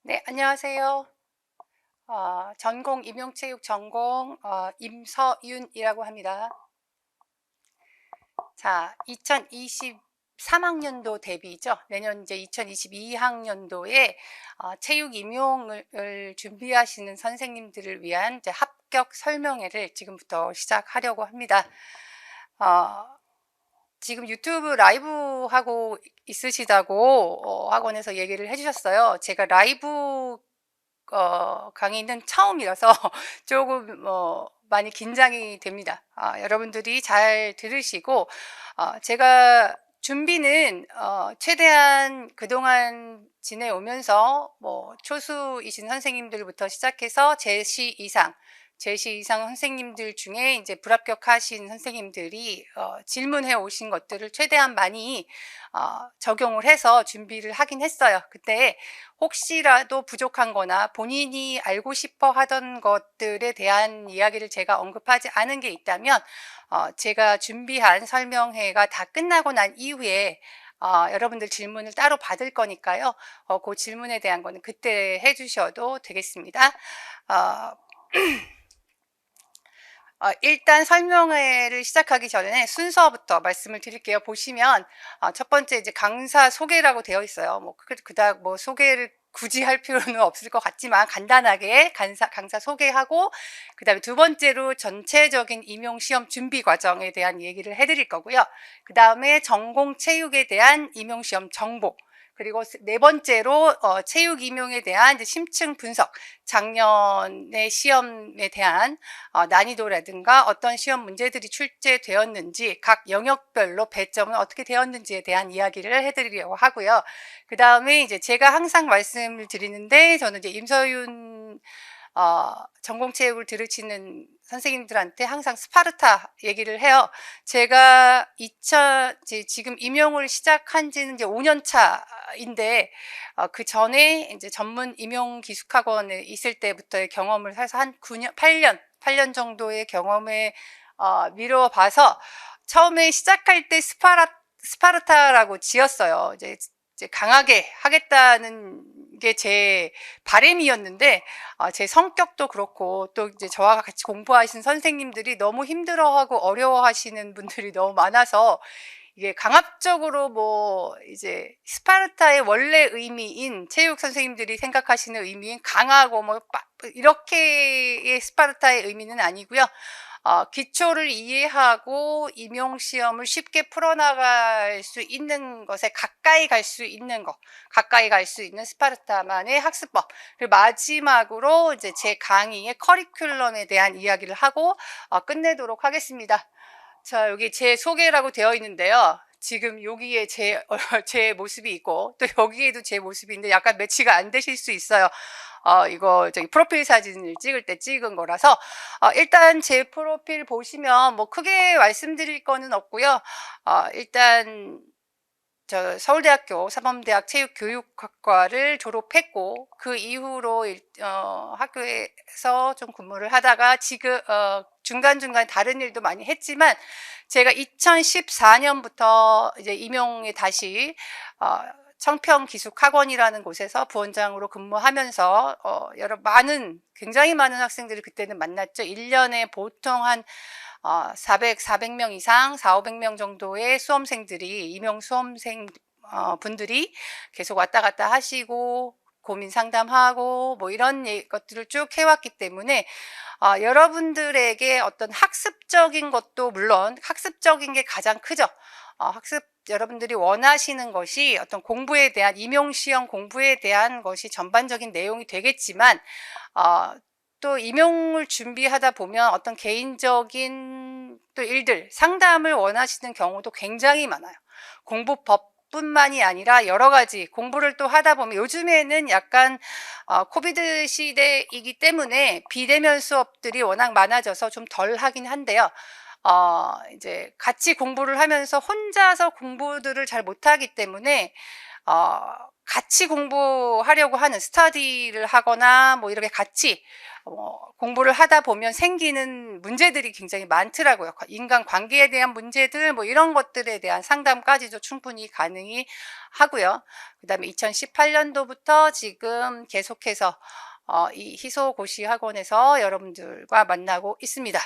네, 안녕하세요. 전공 임용체육 전공 임서윤이라고 합니다. 자, 2023학년도 대비죠. 내년 이제 2022학년도에 체육 임용을 준비하시는 선생님들을 위한 이제 합격 설명회를 지금부터 시작하려고 합니다. 어, 지금 유튜브 라이브 하고 있으시다고 학원에서 얘기를 해주셨어요. 제가 라이브 강의는 처음이라서 조금 많이 긴장이 됩니다. 여러분들이 잘 들으시고 제가 준비는 최대한 그동안 지내오면서 뭐 초수이신 선생님들부터 시작해서 제시 이상 선생님들 중에 이제 불합격하신 선생님들이 질문해 오신 것들을 최대한 많이 적용을 해서 준비를 하긴 했어요. 그때 혹시라도 부족한 거나 본인이 알고 싶어 하던 것들에 대한 이야기를 제가 언급하지 않은 게 있다면 제가 준비한 설명회가 다 끝나고 난 이후에 여러분들 질문을 따로 받을 거니까요. 그 질문에 대한 거는 그때 해주셔도 되겠습니다. 어, 일단 설명회를 시작하기 전에 순서부터 말씀을 드릴게요. 보시면 첫 번째 이제 강사 소개라고 되어 있어요. 뭐 그닥 뭐 소개를 굳이 할 필요는 없을 것 같지만 간단하게 강사 소개하고 그다음에 두 번째로 전체적인 임용 시험 준비 과정에 대한 얘기를 해드릴 거고요. 그다음에 전공 체육에 대한 임용 시험 정보, 그리고 네 번째로 체육 임용에 대한 이제 심층 분석, 작년의 시험에 대한 난이도라든가 어떤 시험 문제들이 출제되었는지 각 영역별로 배점은 어떻게 되었는지에 대한 이야기를 해드리려고 하고요. 그 다음에 이제 제가 항상 말씀을 드리는데 저는 이제 임서윤 전공체육을 들으시는 선생님들한테 항상 스파르타 얘기를 해요. 제가 지금 임용을 시작한 지는 이제 5년 차인데, 그 전에 이제 전문 임용 기숙학원에 있을 때부터의 경험을 해서 한 8년 정도의 경험에 미뤄봐서 처음에 시작할 때 스파르타라고 지었어요. 이제 강하게 하겠다는 게 제 바람이었는데 제 성격도 그렇고 또 이제 저와 같이 공부하신 선생님들이 너무 힘들어하고 어려워하시는 분들이 너무 많아서 이게 강압적으로 뭐 이제 스파르타의 원래 의미인 체육 선생님들이 생각하시는 의미인 강하고 뭐 이렇게의 스파르타의 의미는 아니고요. 기초를 이해하고 임용 시험을 쉽게 풀어나갈 수 있는 것에 가까이 갈 수 있는 것, 가까이 갈 수 있는 스파르타만의 학습법. 그리고 마지막으로 이제 제 강의의 커리큘럼에 대한 이야기를 하고 끝내도록 하겠습니다. 자, 여기 제 소개라고 되어 있는데요. 지금 여기에 제 모습이 있고, 또 여기에도 제 모습이 있는데 약간 매치가 안 되실 수 있어요. 이거 저기 프로필 사진을 찍을 때 찍은 거라서, 일단 제 프로필 보시면 뭐 크게 말씀드릴 거는 없고요. 일단 저 서울대학교 사범대학 체육교육학과를 졸업했고 그 이후로 학교에서 좀 근무를 하다가 지금 중간중간 다른 일도 많이 했지만 제가 2014년부터 이제 임용에 다시 청평기숙학원이라는 곳에서 부원장으로 근무하면서 굉장히 많은 학생들을 그때는 만났죠. 1년에 보통 한 400명 이상, 500명 정도의 수험생들이, 임용 수험생 분들이 계속 왔다 갔다 하시고, 고민 상담하고, 뭐 이런 것들을 쭉 해왔기 때문에, 여러분들에게 어떤 학습적인 것도 물론, 학습적인 게 가장 크죠. 여러분들이 원하시는 것이 어떤 공부에 대한, 임용시험 공부에 대한 것이 전반적인 내용이 되겠지만, 또 임용을 준비하다 보면 어떤 개인적인 또 일들, 상담을 원하시는 경우도 굉장히 많아요. 공부법뿐만이 아니라 여러 가지 공부를 또 하다 보면 요즘에는 약간 코비드 시대이기 때문에 비대면 수업들이 워낙 많아져서 좀 덜 하긴 한데요. 이제 같이 공부를 하면서 혼자서 공부들을 잘 못하기 때문에 같이 공부하려고 하는 스터디를 하거나 뭐 이렇게 같이 공부를 하다 보면 생기는 문제들이 굉장히 많더라고요. 인간 관계에 대한 문제들 뭐 이런 것들에 대한 상담까지도 충분히 가능히 하고요. 그다음에 2018년도부터 지금 계속해서 이 희소고시학원에서 여러분들과 만나고 있습니다.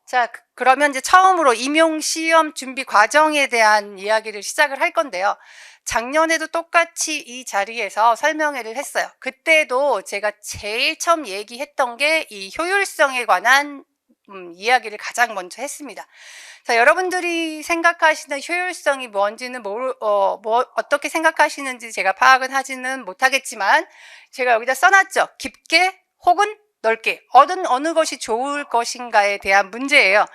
자, 그러면 이제 처음으로 임용시험 준비 과정에 대한 이야기를 시작을 할 건데요. 작년에도 똑같이 이 자리에서 설명회를 했어요. 그때도 제가 제일 처음 얘기했던 게 이 효율성에 관한 이야기를 가장 먼저 했습니다. 자, 여러분들이 생각하시는 효율성이 뭔지는 어떻게 생각하시는지 제가 파악은 하지는 못하겠지만 제가 여기다 써놨죠. 깊게 혹은 넓게 어느 것이 좋을 것인가에 대한 문제예요.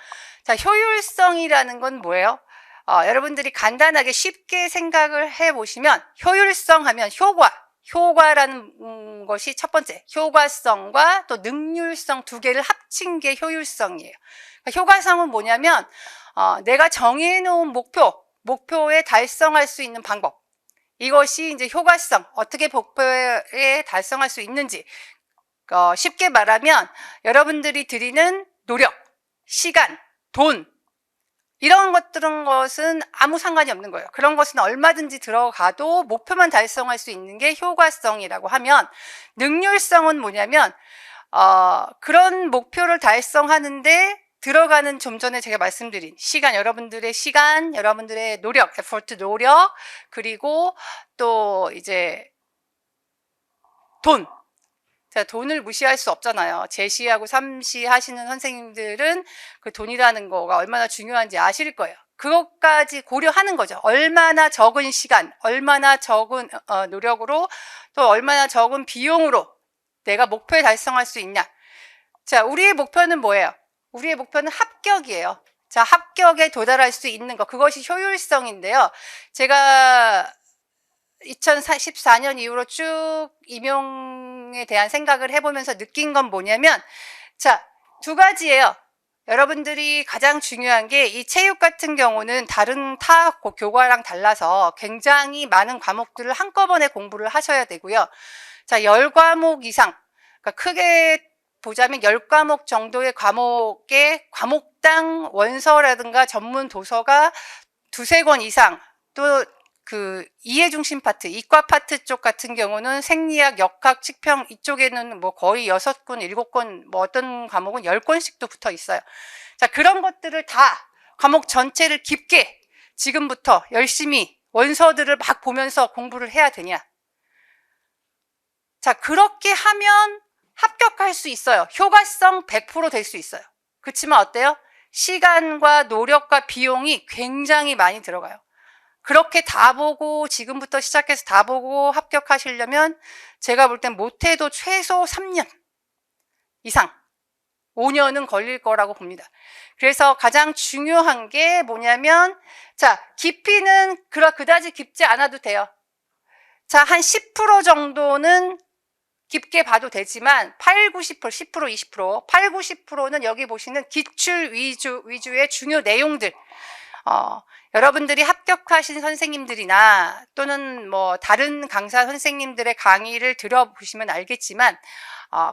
자, 효율성이라는 건 뭐예요? 여러분들이 간단하게 쉽게 생각을 해보시면 효율성 하면 효과라는 것이 첫 번째, 효과성과 또 능률성 두 개를 합친 게 효율성이에요. 그러니까 효과성은 뭐냐면 내가 정해놓은 목표에 달성할 수 있는 방법, 이것이 이제 효과성, 어떻게 목표에 달성할 수 있는지, 쉽게 말하면 여러분들이 들이는 노력, 시간, 돈, 이런 것은 아무 상관이 없는 거예요. 그런 것은 얼마든지 들어가도 목표만 달성할 수 있는 게 효과성이라고 하면, 능률성은 뭐냐면 그런 목표를 달성하는데 들어가는, 좀 전에 제가 말씀드린 시간, 여러분들의 노력, 노력, 그리고 또 이제 돈. 자, 돈을 무시할 수 없잖아요. 제시하고 삼시 하시는 선생님들은 그 돈이라는 거가 얼마나 중요한지 아실 거예요. 그것까지 고려하는 거죠. 얼마나 적은 시간, 얼마나 적은 노력으로, 또 얼마나 적은 비용으로 내가 목표에 달성할 수 있냐. 자, 우리의 목표는 뭐예요? 우리의 목표는 합격이에요. 자, 합격에 도달할 수 있는 것, 그것이 효율성인데요. 제가 2014년 이후로 쭉 임용에 대한 생각을 해보면서 느낀 건 뭐냐면, 자, 두 가지예요. 여러분들이 가장 중요한 게, 이 체육 같은 경우는 다른 타 교과랑 달라서 굉장히 많은 과목들을 한꺼번에 공부를 하셔야 되고요. 자, 10과목 이상, 그러니까 크게 보자면 10과목 정도의 과목에 과목당 원서라든가 전문 도서가 두세 권 이상, 또 이해중심 파트, 이과 파트 쪽 같은 경우는 생리학, 역학, 칙평 이쪽에는 뭐 거의 6권, 7권, 뭐 어떤 과목은 10권씩도 붙어 있어요. 자, 그런 것들을 다 과목 전체를 깊게 지금부터 열심히 원서들을 막 보면서 공부를 해야 되냐. 자, 그렇게 하면 합격할 수 있어요. 효과성 100% 될 수 있어요. 그렇지만 어때요? 시간과 노력과 비용이 굉장히 많이 들어가요. 그렇게 다 보고, 지금부터 시작해서 다 보고 합격하시려면 제가 볼 땐 못해도 최소 3년 이상, 5년은 걸릴 거라고 봅니다. 그래서 가장 중요한 게 뭐냐면, 자, 깊이는 그다지 깊지 않아도 돼요. 자, 한 10% 정도는 깊게 봐도 되지만 8, 90%, 10%, 20%, 8, 90%는 여기 보시는 기출 위주의 중요 내용들, 여러분들이 합격하신 선생님들이나 또는 뭐 다른 강사 선생님들의 강의를 들어보시면 알겠지만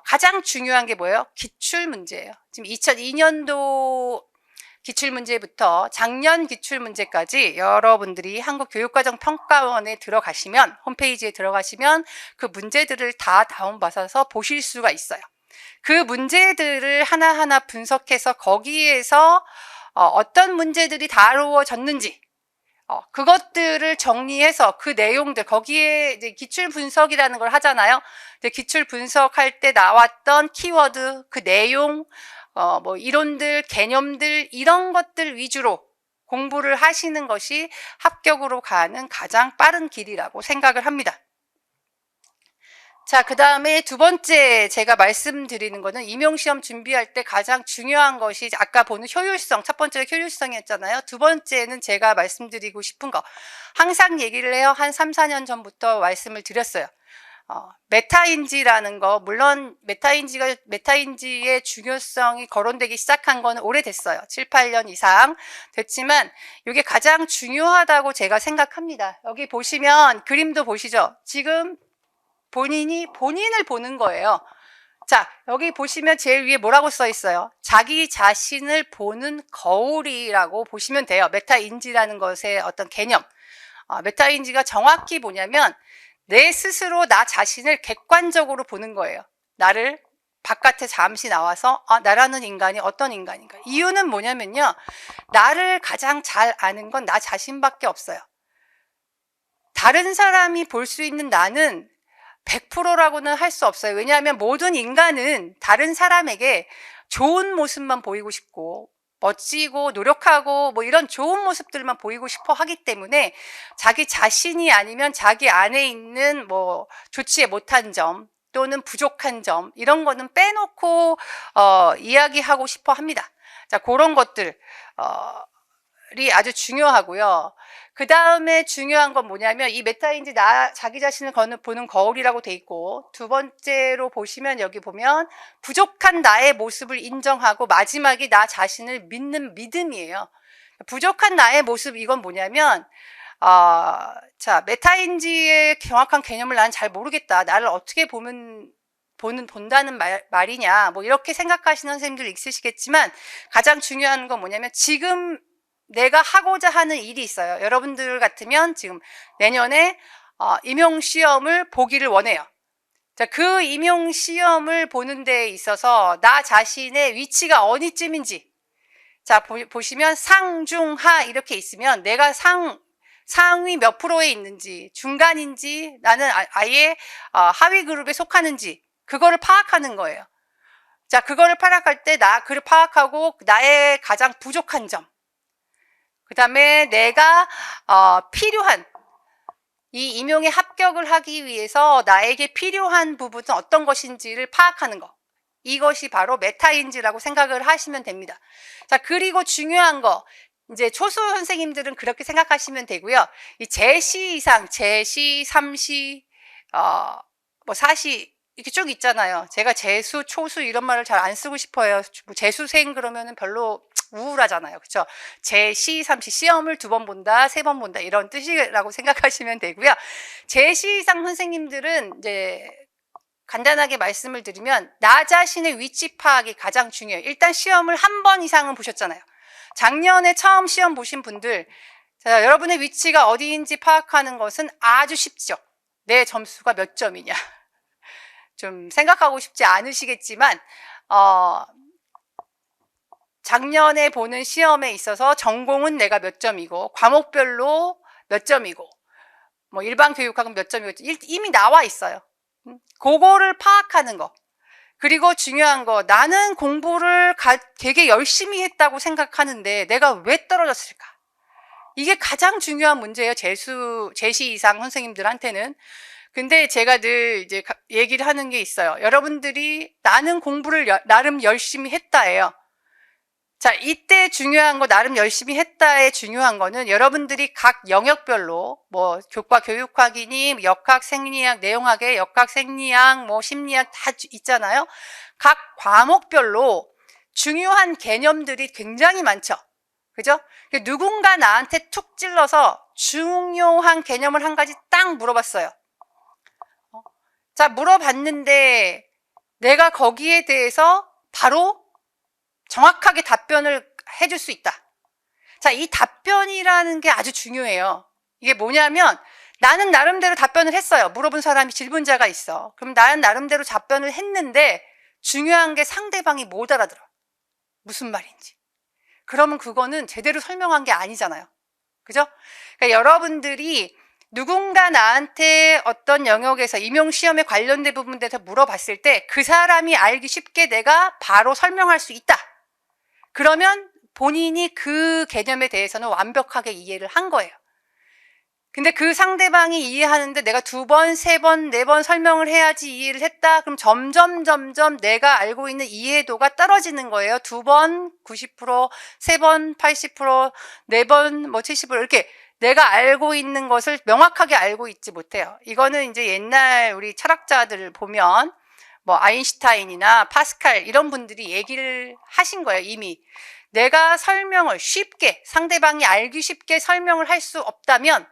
가장 중요한 게 뭐예요? 기출 문제예요. 지금 2002년도 기출 문제부터 작년 기출 문제까지 여러분들이 한국교육과정평가원에 들어가시면, 홈페이지에 들어가시면 그 문제들을 다 다운받아서 보실 수가 있어요. 그 문제들을 하나하나 분석해서 거기에서 어떤 문제들이 다루어졌는지, 그것들을 정리해서 그 내용들, 거기에 이제 기출 분석이라는 걸 하잖아요. 기출 분석할 때 나왔던 키워드, 그 내용, 뭐 이론들, 개념들, 이런 것들 위주로 공부를 하시는 것이 합격으로 가는 가장 빠른 길이라고 생각을 합니다. 자, 그 다음에 두 번째 제가 말씀드리는 거는, 임용시험 준비할 때 가장 중요한 것이 아까 보는 효율성, 첫 번째가 효율성이었잖아요. 두 번째는 제가 말씀드리고 싶은 거, 항상 얘기를 해요. 한 3, 4년 전부터 말씀을 드렸어요. 메타인지라는 거, 물론 메타인지의 중요성이 거론되기 시작한 건 오래됐어요. 7, 8년 이상 됐지만 이게 가장 중요하다고 제가 생각합니다. 여기 보시면 그림도 보시죠. 지금 본인이 본인을 보는 거예요. 자, 여기 보시면 제일 위에 뭐라고 써 있어요? 자기 자신을 보는 거울이라고 보시면 돼요. 메타인지라는 것의 어떤 개념. 메타인지가 정확히 뭐냐면 내 스스로 나 자신을 객관적으로 보는 거예요. 나를 바깥에 잠시 나와서 나라는 인간이 어떤 인간인가. 이유는 뭐냐면요. 나를 가장 잘 아는 건 나 자신밖에 없어요. 다른 사람이 볼 수 있는 나는 100%라고는 할 수 없어요. 왜냐하면 모든 인간은 다른 사람에게 좋은 모습만 보이고 싶고 멋지고 노력하고 뭐 이런 좋은 모습들만 보이고 싶어 하기 때문에 자기 자신이 아니면 자기 안에 있는 뭐 좋지 못한 점 또는 부족한 점 이런 거는 빼놓고 이야기하고 싶어 합니다. 자, 그런 것들 이 아주 중요하고요. 그 다음에 중요한 건 뭐냐면 이 메타인지 자기 자신을 보는 거울이라고 돼 있고 두 번째로 보시면 여기 보면 부족한 나의 모습을 인정하고 마지막이 나 자신을 믿는 믿음이에요. 부족한 나의 모습 이건 뭐냐면 자, 메타인지의 정확한 개념을 나는 잘 모르겠다. 나를 어떻게 본다는 말이냐. 뭐 이렇게 생각하시는 선생님들 있으시겠지만 가장 중요한 건 뭐냐면 지금 내가 하고자 하는 일이 있어요. 여러분들 같으면 지금 내년에 임용시험을 보기를 원해요. 자, 그 임용시험을 보는 데 있어서 나 자신의 위치가 어디쯤인지 자, 보시면 상중하 이렇게 있으면 내가 상위 몇 프로에 있는지 중간인지 나는 아예 하위 그룹에 속하는지 그거를 파악하는 거예요. 자, 그거를 파악할 때 그를 파악하고 나의 가장 부족한 점 그 다음에 내가 필요한 이 임용에 합격을 하기 위해서 나에게 필요한 부분은 어떤 것인지를 파악하는 거. 이것이 바로 메타인지라고 생각을 하시면 됩니다. 자, 그리고 중요한 거. 이제 초수 선생님들은 그렇게 생각하시면 되고요. 이 제시 이상, 제시, 삼시, 뭐 사시 이렇게 쭉 있잖아요. 제가 재수, 초수 이런 말을 잘 안 쓰고 싶어요. 뭐 재수생 그러면은 별로 우울하잖아요. 그렇죠? 제시, 삼시 시험을 2번 본다, 3번 본다 이런 뜻이라고 생각하시면 되고요. 제시 이상 선생님들은 이제 간단하게 말씀을 드리면 나 자신의 위치 파악이 가장 중요해요. 일단 시험을 한 번 이상은 보셨잖아요. 작년에 처음 시험 보신 분들 자, 여러분의 위치가 어디인지 파악하는 것은 아주 쉽죠. 내 점수가 몇 점이냐. 좀 생각하고 싶지 않으시겠지만 작년에 보는 시험에 있어서 전공은 내가 몇 점이고 과목별로 몇 점이고 뭐 일반 교육학은 몇 점이고 이미 나와 있어요. 그거를 파악하는 거. 그리고 중요한 거 나는 공부를 되게 열심히 했다고 생각하는데 내가 왜 떨어졌을까? 이게 가장 중요한 문제예요. 제시 이상 선생님들한테는. 근데 제가 늘 이제 얘기를 하는 게 있어요. 여러분들이 나는 공부를 나름 열심히 했다예요. 자, 이때 중요한 거 나름 열심히 했다에 중요한 거는 여러분들이 각 영역별로 뭐 교과 교육학이니 역학 생리학 내용학의 역학 생리학 뭐 심리학 다 있잖아요. 각 과목별로 중요한 개념들이 굉장히 많죠. 그죠? 누군가 나한테 툭 찔러서 중요한 개념을 한 가지 딱 물어봤어요. 자, 물어봤는데 내가 거기에 대해서 바로 정확하게 답변을 해줄 수 있다. 자, 이 답변이라는 게 아주 중요해요. 이게 뭐냐면 나는 나름대로 답변을 했어요. 물어본 사람이 질문자가 있어. 그럼 나는 나름대로 답변을 했는데 중요한 게 상대방이 못 알아들어. 무슨 말인지. 그러면 그거는 제대로 설명한 게 아니잖아요. 그죠? 그러니까 여러분들이 누군가 나한테 어떤 영역에서 임용시험에 관련된 부분에 대해서 물어봤을 때 그 사람이 알기 쉽게 내가 바로 설명할 수 있다. 그러면 본인이 그 개념에 대해서는 완벽하게 이해를 한 거예요. 근데 그 상대방이 이해하는데 내가 2번, 3번, 4번 설명을 해야지 이해를 했다. 그럼 점점 내가 알고 있는 이해도가 떨어지는 거예요. 2번 90%, 3번 80%, 4번 뭐 70% 이렇게 내가 알고 있는 것을 명확하게 알고 있지 못해요. 이거는 이제 옛날 우리 철학자들을 보면 뭐 아인슈타인이나 파스칼 이런 분들이 얘기를 하신 거예요. 이미 내가 설명을 쉽게 상대방이 알기 쉽게 설명을 할 수 없다면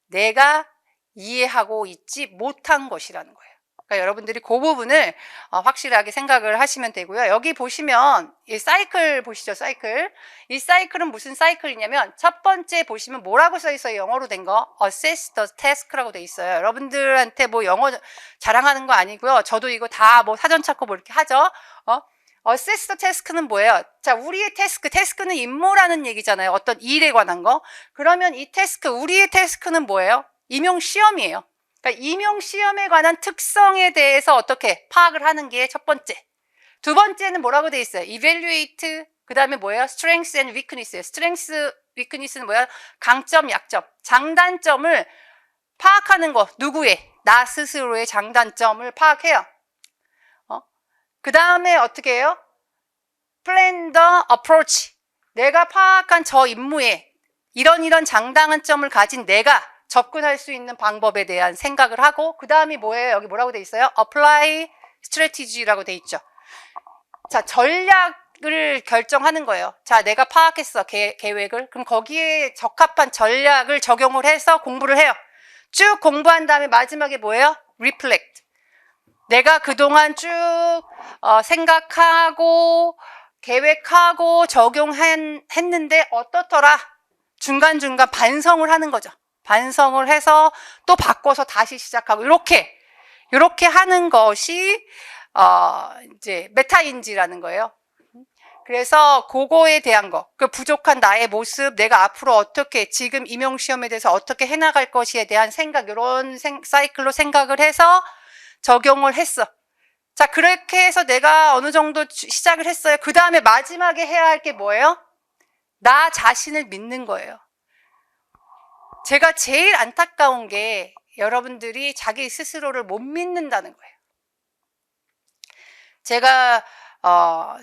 내가 이해하고 있지 못한 것이라는 거예요. 그러니까 여러분들이 그 부분을 확실하게 생각을 하시면 되고요. 여기 보시면 이 사이클 보시죠. 사이클. 이 사이클은 무슨 사이클이냐면 첫 번째 보시면 뭐라고 써 있어요? 영어로 된 거. assess the task라고 돼 있어요. 여러분들한테 뭐 영어 자랑하는 거 아니고요. 저도 이거 다 뭐 사전 찾고 뭐 이렇게 하죠. assess the task는 뭐예요? 자, 우리의 태스크는 임무라는 얘기잖아요. 어떤 일에 관한 거. 그러면 이 우리의 태스크는 뭐예요? 임용 시험이에요. 그러니까 임용 시험에 관한 특성에 대해서 어떻게 파악을 하는 게 첫 번째. 두 번째는 뭐라고 돼 있어요? evaluate. 그다음에 뭐예요? strengths and weakness. strengths, weakness는 뭐야? 강점, 약점, 장단점을 파악하는 거. 누구의? 나 스스로의 장단점을 파악해요. 그다음에 어떻게 해요? plan the approach. 내가 파악한 저 임무에 이런 장단점을 가진 내가 접근할 수 있는 방법에 대한 생각을 하고, 그 다음이 뭐예요? 여기 뭐라고 돼 있어요? apply strategy라고 돼 있죠. 자, 전략을 결정하는 거예요. 자, 내가 파악했어. 계획을. 그럼 거기에 적합한 전략을 적용을 해서 공부를 해요. 쭉 공부한 다음에 마지막에 뭐예요? reflect. 내가 그동안 쭉 생각하고 계획하고 적용했는데 어떻더라? 중간중간 반성을 하는 거죠. 반성을 해서 또 바꿔서 다시 시작하고 이렇게 하는 것이 이제 메타인지라는 거예요. 그래서 그거에 대한 거, 그 부족한 나의 모습, 내가 앞으로 어떻게 지금 임용시험에 대해서 어떻게 해나갈 것에 대한 생각, 이런 사이클로 생각을 해서 적용을 했어. 자, 그렇게 해서 내가 어느 정도 시작을 했어요. 그 다음에 마지막에 해야 할 게 뭐예요? 나 자신을 믿는 거예요. 제가 제일 안타까운 게 여러분들이 자기 스스로를 못 믿는다는 거예요. 제가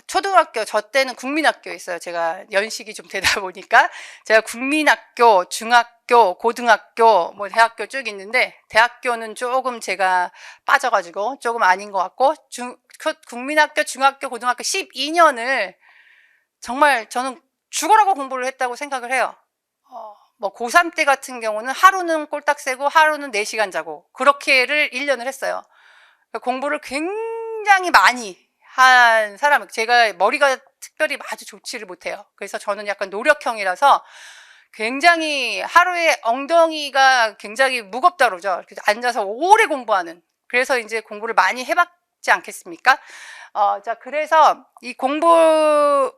초등학교, 저 때는 국민학교였어요. 제가 연식이 좀 되다 보니까 제가 국민학교, 중학교, 고등학교, 뭐 대학교 쭉 있는데 대학교는 조금 제가 빠져가지고 조금 아닌 것 같고 국민학교, 중학교, 고등학교 12년을 정말 저는 죽어라고 공부를 했다고 생각을 해요. 뭐 고3 때 같은 경우는 하루는 꼴딱 새고 하루는 4시간 자고 그렇게를 1년을 했어요. 공부를 굉장히 많이 한 사람, 제가 머리가 특별히 아주 좋지를 못해요. 그래서 저는 약간 노력형이라서 굉장히 하루에 엉덩이가 굉장히 무겁다 그러죠. 그래서 앉아서 오래 공부하는. 그래서 이제 공부를 많이 해봤지 않겠습니까? 자, 그래서 이 공부에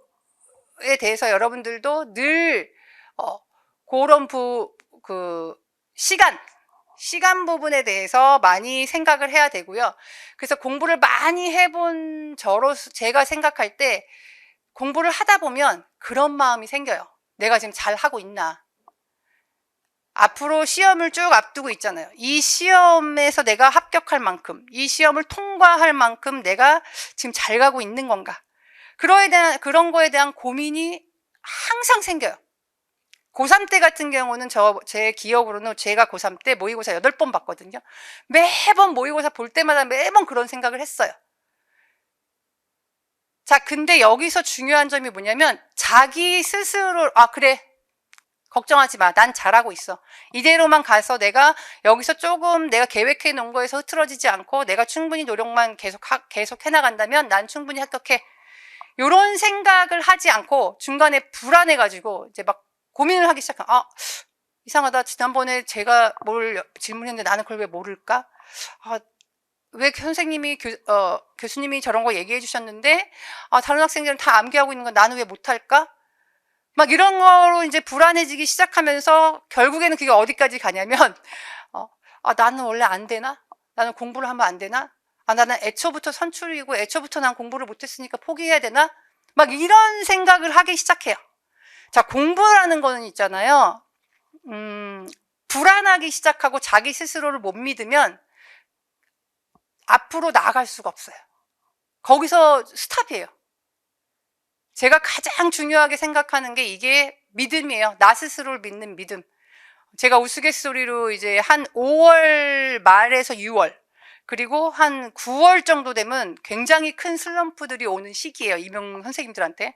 대해서 여러분들도 늘 그런 시간 부분에 대해서 많이 생각을 해야 되고요. 그래서 공부를 많이 해본 저로서 제가 생각할 때 공부를 하다 보면 그런 마음이 생겨요. 내가 지금 잘 하고 있나? 앞으로 시험을 쭉 앞두고 있잖아요. 이 시험에서 내가 합격할 만큼, 이 시험을 통과할 만큼 내가 지금 잘 가고 있는 건가? 그런 거에 대한 고민이 항상 생겨요. 고3 때 같은 경우는 제 기억으로는 제가 고3 때 모의고사 8번 봤거든요. 매번 모의고사 볼 때마다 매번 그런 생각을 했어요. 자, 근데 여기서 중요한 점이 뭐냐면 자기 스스로 그래. 걱정하지 마. 난 잘하고 있어. 이대로만 가서 내가 여기서 조금 내가 계획해 놓은 거에서 흐트러지지 않고 내가 충분히 노력만 계속 해나간다면 난 충분히 합격해. 요런 생각을 하지 않고 중간에 불안해가지고 이제 막 고민을 하기 시작한. 이상하다. 지난번에 제가 뭘 질문했는데 나는 그걸 왜 모를까? 왜 선생님이 교수님이 저런 거 얘기해 주셨는데 다른 학생들은 다 암기하고 있는 건 나는 왜 못할까? 막 이런 거로 이제 불안해지기 시작하면서 결국에는 그게 어디까지 가냐면 나는 원래 안 되나? 나는 공부를 하면 안 되나? 나는 애초부터 선출이고 애초부터 난 공부를 못했으니까 포기해야 되나? 막 이런 생각을 하기 시작해요. 자, 공부라는 거는 있잖아요. 불안하기 시작하고 자기 스스로를 못 믿으면 앞으로 나아갈 수가 없어요. 거기서 스탑이에요. 제가 가장 중요하게 생각하는 게 이게 믿음이에요. 나 스스로를 믿는 믿음. 제가 우스갯소리로 이제 한 5월 말에서 6월, 그리고 한 9월 정도 되면 굉장히 큰 슬럼프들이 오는 시기예요. 임용 선생님들한테.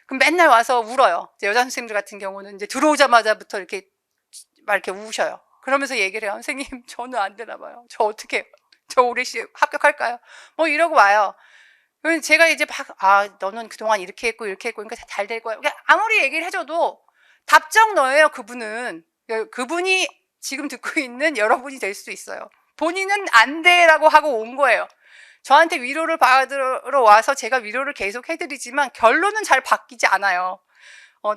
그럼 맨날 와서 울어요. 여자 선생님들 같은 경우는 이제 들어오자마자부터 이렇게 막 이렇게 우셔요. 그러면서 얘기를 해요. 선생님, 저는 안 되나 봐요. 저 어떻게 해요? 저 올해 합격할까요? 뭐 이러고 와요. 그럼 제가 이제 너는 그동안 이렇게 했고 이렇게 했고 그러니까 잘 될 거야. 그러니까 아무리 얘기를 해줘도 답정 너예요. 그분이 지금 듣고 있는 여러분이 될 수도 있어요. 본인은 안 돼라고 하고 온 거예요. 저한테 위로를 받으러 와서 제가 위로를 계속 해드리지만 결론은 잘 바뀌지 않아요.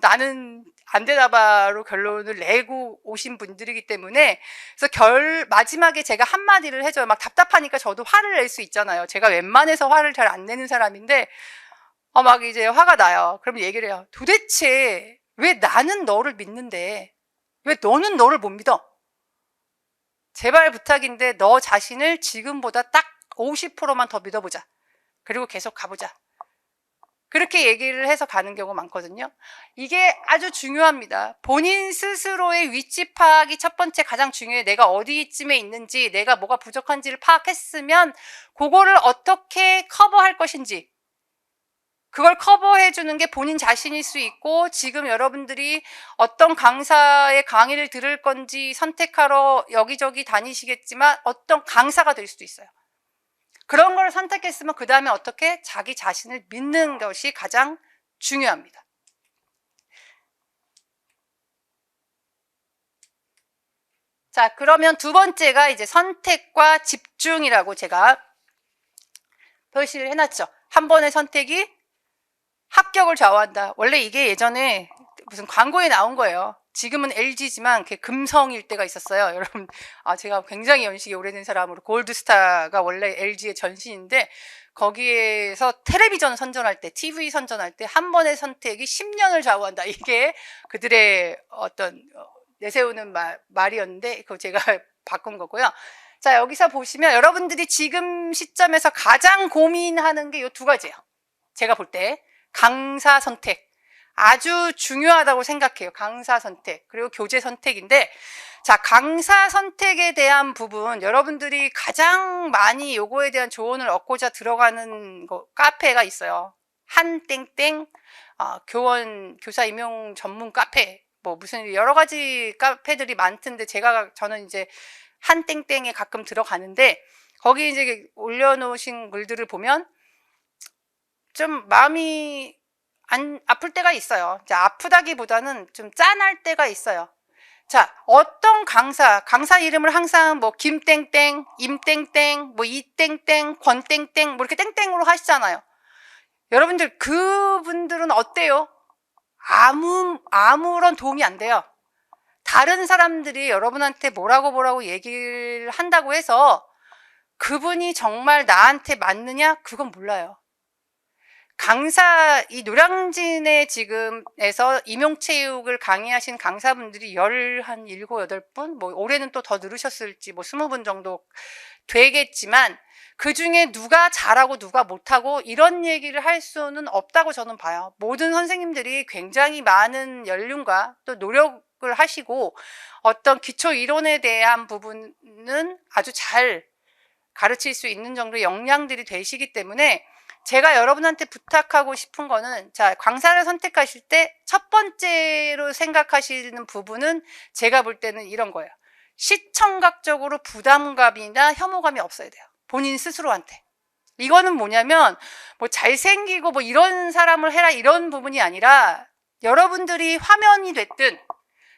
나는 안 되나 봐로 결론을 내고 오신 분들이기 때문에, 그래서 마지막에 제가 한마디를 해줘요. 막 답답하니까 저도 화를 낼 수 있잖아요. 제가 웬만해서 화를 잘 안 내는 사람인데, 막 이제 화가 나요. 그럼 얘기를 해요. 도대체 왜 나는 너를 믿는데, 왜 너는 너를 못 믿어? 제발 부탁인데 너 자신을 지금보다 딱 50%만 더 믿어보자. 그리고 계속 가보자. 그렇게 얘기를 해서 가는 경우가 많거든요. 이게 아주 중요합니다. 본인 스스로의 위치 파악이 첫 번째 가장 중요해요. 내가 어디쯤에 있는지, 내가 뭐가 부족한지를 파악했으면 그거를 어떻게 커버할 것인지, 그걸 커버해 주는 게 본인 자신일 수 있고, 지금 여러분들이 어떤 강사의 강의를 들을 건지 선택하러 여기저기 다니시겠지만 어떤 강사가 될 수도 있어요. 그런 걸 선택했으면 그 다음에 어떻게 자기 자신을 믿는 것이 가장 중요합니다. 자, 그러면 두 번째가 이제 선택과 집중이라고 제가 표시를 해놨죠. 한 번의 선택이 합격을 좌우한다. 원래 이게 예전에 무슨 광고에 나온 거예요. 지금은 LG지만 금성일 때가 있었어요. 여러분, 제가 굉장히 연식이 오래된 사람으로 골드스타가 원래 LG의 전신인데, 거기에서 텔레비전 선전할 때, TV 선전할 때 한 번의 선택이 10년을 좌우한다. 이게 그들의 어떤 내세우는 말이었는데, 그거 제가 바꾼 거고요. 자, 여기서 보시면 여러분들이 지금 시점에서 가장 고민하는 게 이 두 가지예요. 제가 볼 때 강사 선택. 아주 중요하다고 생각해요. 강사 선택. 그리고 교재 선택인데, 자, 강사 선택에 대한 부분, 여러분들이 가장 많이 요거에 대한 조언을 얻고자 들어가는 카페가 있어요. 한땡땡, 교사 임용 전문 카페. 무슨 여러 가지 카페들이 많던데, 저는 이제 한땡땡에 가끔 들어가는데, 거기 이제 올려놓으신 글들을 보면, 좀 마음이 아플 때가 있어요. 아프다기보다는 좀 짠할 때가 있어요. 자, 어떤 강사 이름을 항상 김땡땡, 임땡땡, 이땡땡, 권땡땡, 이렇게 땡땡으로 하시잖아요. 여러분들, 그분들은 어때요? 아무런 도움이 안 돼요. 다른 사람들이 여러분한테 뭐라고 얘기를 한다고 해서 그분이 정말 나한테 맞느냐? 그건 몰라요. 이 노량진에 지금에서 임용체육을 강의하신 강사분들이 7, 8분? 올해는 또 더 늘으셨을지 20분 정도 되겠지만, 그 중에 누가 잘하고 누가 못하고 이런 얘기를 할 수는 없다고 저는 봐요. 모든 선생님들이 굉장히 많은 연륜과 또 노력을 하시고, 어떤 기초 이론에 대한 부분은 아주 잘 가르칠 수 있는 정도의 역량들이 되시기 때문에, 제가 여러분한테 부탁하고 싶은 거는, 자, 강사를 선택하실 때 첫 번째로 생각하시는 부분은 제가 볼 때는 이런 거예요. 시청각적으로 부담감이나 혐오감이 없어야 돼요. 본인 스스로한테. 이거는 뭐냐면, 잘생기고 이런 사람을 해라 이런 부분이 아니라, 여러분들이 화면이 됐든,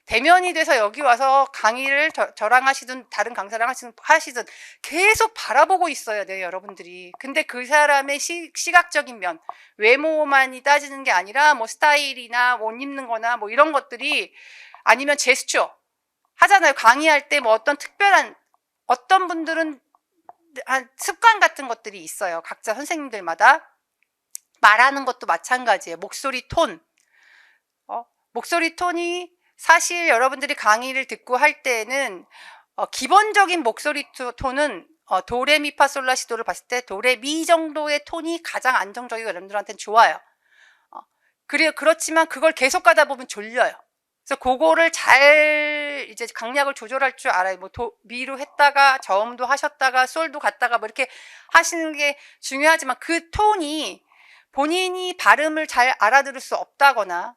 대면이 돼서 여기 와서 강의를 저랑 하시든 다른 강사랑 하시든 계속 바라보고 있어야 돼요, 여러분들이. 근데 그 사람의 시각적인 면, 외모만이 따지는 게 아니라 스타일이나 옷 입는 거나 이런 것들이, 아니면 제스처 하잖아요. 강의할 때 어떤 특별한, 어떤 분들은 습관 같은 것들이 있어요. 각자 선생님들마다. 말하는 것도 마찬가지예요. 목소리 톤. 목소리 톤이 사실 여러분들이 강의를 듣고 할 때는 기본적인 목소리 톤은 도레미파솔라시도를 봤을 때 도레미 정도의 톤이 가장 안정적이고 여러분들한테는 좋아요. 그렇지만 그걸 계속 가다 보면 졸려요. 그래서 그거를 잘 이제 강약을 조절할 줄 알아요. 뭐 미로 했다가 저음도 하셨다가 솔도 갔다가 뭐 이렇게 하시는 게 중요하지만 그 톤이 본인이 발음을 잘 알아들을 수 없다거나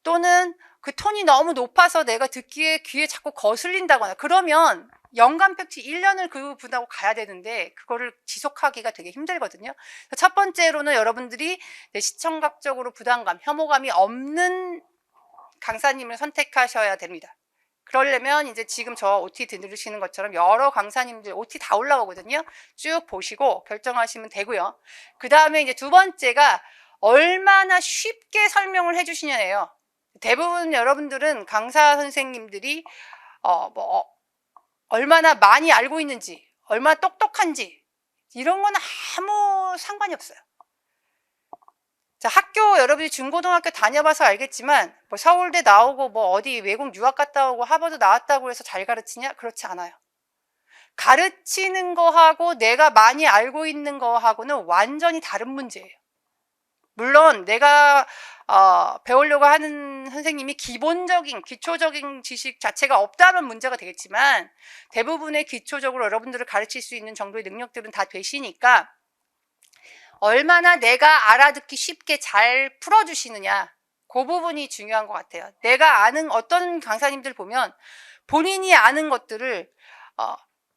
또는 그 톤이 너무 높아서 내가 듣기에 귀에 자꾸 거슬린다거나 그러면 연간 팩트 1년을 그분하고 가야 되는데 그거를 지속하기가 되게 힘들거든요. 첫 번째로는 여러분들이 시청각적으로 부담감, 혐오감이 없는 강사님을 선택하셔야 됩니다. 그러려면 이제 지금 저 OT 들으시는 것처럼 여러 강사님들 OT 다 올라오거든요. 쭉 보시고 결정하시면 되고요. 그 다음에 이제 두 번째가 얼마나 쉽게 설명을 해주시냐예요. 대부분 여러분들은 강사 선생님들이 얼마나 많이 알고 있는지, 얼마나 똑똑한지 이런 건 아무 상관이 없어요. 자, 학교 여러분이 중고등학교 다녀봐서 알겠지만 뭐 서울대 나오고 뭐 어디 외국 유학 갔다 오고 하버드 나왔다고 해서 잘 가르치냐? 그렇지 않아요. 가르치는 거하고 내가 많이 알고 있는 거하고는 완전히 다른 문제예요. 물론 내가 배우려고 하는 선생님이 기본적인 기초적인 지식 자체가 없다면 문제가 되겠지만 대부분의 기초적으로 여러분들을 가르칠 수 있는 정도의 능력들은 다 되시니까 얼마나 내가 알아듣기 쉽게 잘 풀어주시느냐 그 부분이 중요한 것 같아요. 내가 아는 어떤 강사님들 보면 본인이 아는 것들을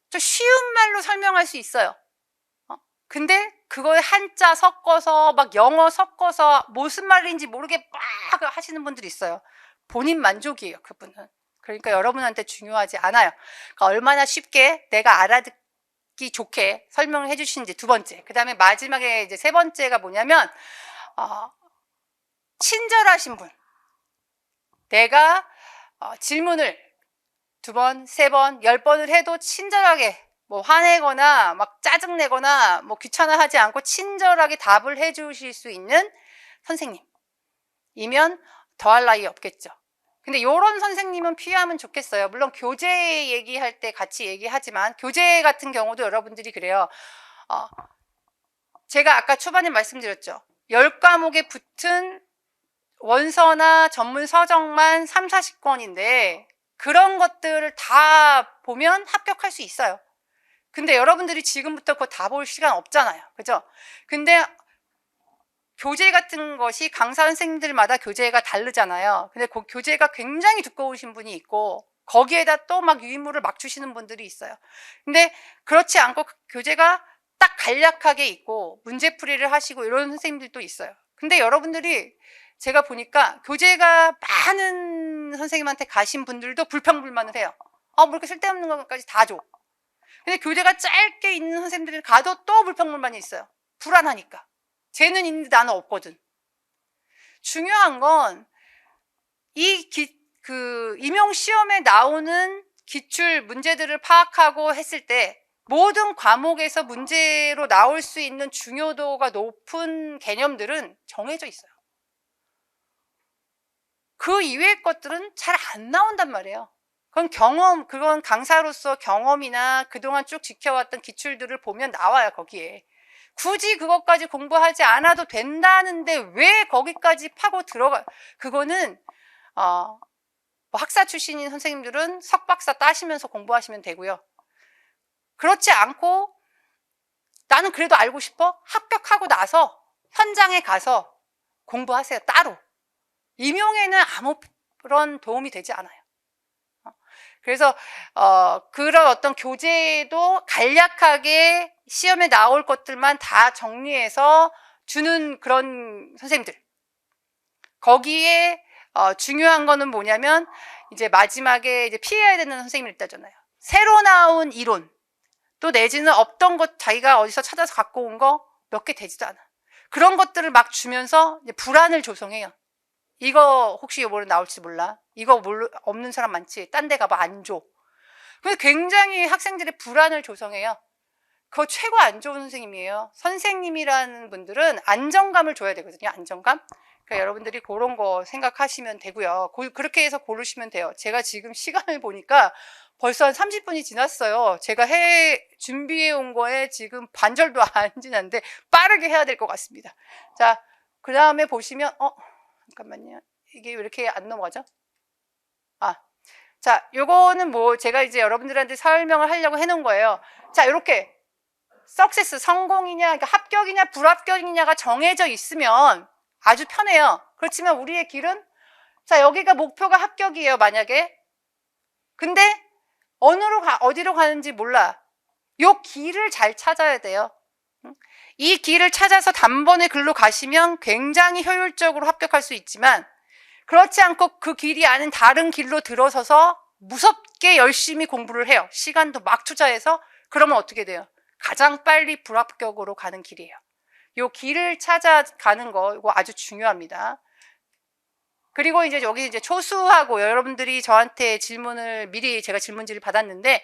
좀 쉬운 말로 설명할 수 있어요. 근데 그거에 한자 섞어서 막 영어 섞어서 무슨 말인지 모르게 막 하시는 분들이 있어요. 본인 만족이에요, 그분은. 그러니까 여러분한테 중요하지 않아요. 그러니까 얼마나 쉽게 내가 알아듣기 좋게 설명을 해주시는지 두 번째. 그 다음에 마지막에 이제 세 번째가 뭐냐면 친절하신 분. 내가 질문을 두 번, 세 번, 10번을 해도 친절하게 뭐 화내거나 막 짜증내거나 뭐 귀찮아하지 않고 친절하게 답을 해주실 수 있는 선생님이면 더할 나위 없겠죠. 근데 요런 선생님은 피하면 좋겠어요. 물론 교재 얘기할 때 같이 얘기하지만 교재 같은 경우도 여러분들이 그래요. 제가 아까 초반에 말씀드렸죠. 10과목에 붙은 원서나 전문 서적만 3, 40권인데 그런 것들을 다 보면 합격할 수 있어요. 근데 여러분들이 지금부터 그거 다 볼 시간 없잖아요. 그죠? 근데 교재 같은 것이 강사 선생님들마다 교재가 다르잖아요. 근데 그 교재가 굉장히 두꺼우신 분이 있고 거기에다 또 막 유인물을 막 주시는 분들이 있어요. 근데 그렇지 않고 교재가 딱 간략하게 있고 문제풀이를 하시고 이런 선생님들도 있어요. 근데 여러분들이 제가 보니까 교재가 많은 선생님한테 가신 분들도 불평불만을 해요. 뭐 이렇게 쓸데없는 것까지 다 줘. 근데 교재가 짧게 있는 선생님들이 가도 또 불평불만이 있어요. 불안하니까. 쟤는 있는데 나는 없거든. 중요한 건 이 임용 시험에 나오는 기출 문제들을 파악하고 했을 때 모든 과목에서 문제로 나올 수 있는 중요도가 높은 개념들은 정해져 있어요. 그 이외의 것들은 잘 안 나온단 말이에요. 그건 강사로서 경험이나 그동안 쭉 지켜왔던 기출들을 보면 나와요, 거기에. 굳이 그것까지 공부하지 않아도 된다는데 왜 거기까지 파고 그거는, 뭐 학사 출신인 선생님들은 석박사 따시면서 공부하시면 되고요. 그렇지 않고 나는 그래도 알고 싶어? 합격하고 나서 현장에 가서 공부하세요, 따로. 임용에는 아무런 도움이 되지 않아요. 그래서 그런 어떤 교재도 간략하게 시험에 나올 것들만 다 정리해서 주는 그런 선생님들. 거기에 중요한 거는 뭐냐면 이제 마지막에 이제 피해야 되는 선생님이 있다잖아요. 새로 나온 이론 또 내지는 없던 것 자기가 어디서 찾아서 갖고 온 거 몇 개 되지도 않아. 그런 것들을 막 주면서 이제 불안을 조성해요. 이거 혹시 이번에 나올지 몰라. 이거 없는 사람 많지. 딴 데 가봐 안 줘. 그래서 굉장히 학생들의 불안을 조성해요. 그거 최고 안 좋은 선생님이에요. 선생님이라는 분들은 안정감을 줘야 되거든요. 안정감. 그러니까 여러분들이 그런 거 생각하시면 되고요. 그렇게 해서 고르시면 돼요. 제가 지금 시간을 보니까 벌써 한 30분이 지났어요. 제가 준비해 온 거에 지금 반절도 안 지났는데 빠르게 해야 될 것 같습니다. 자, 그 다음에 보시면 잠깐만요. 이게 왜 이렇게 안 넘어가죠? 자, 요거는 뭐 제가 이제 여러분들한테 설명을 하려고 해놓은 거예요. 자, 이렇게 석세스, 성공이냐, 그러니까 합격이냐, 불합격이냐가 정해져 있으면 아주 편해요. 그렇지만 우리의 길은, 자, 여기가 목표가 합격이에요, 만약에. 근데 어디로 가는지 몰라. 요 길을 잘 찾아야 돼요. 이 길을 찾아서 단번에 글로 가시면 굉장히 효율적으로 합격할 수 있지만, 그렇지 않고 그 길이 아닌 다른 길로 들어서서 무섭게 열심히 공부를 해요. 시간도 막 투자해서. 그러면 어떻게 돼요? 가장 빨리 불합격으로 가는 길이에요. 요 길을 찾아가는 거, 이거 아주 중요합니다. 그리고 이제 여기 이제 초수하고, 여러분들이 저한테 미리 제가 질문지를 받았는데,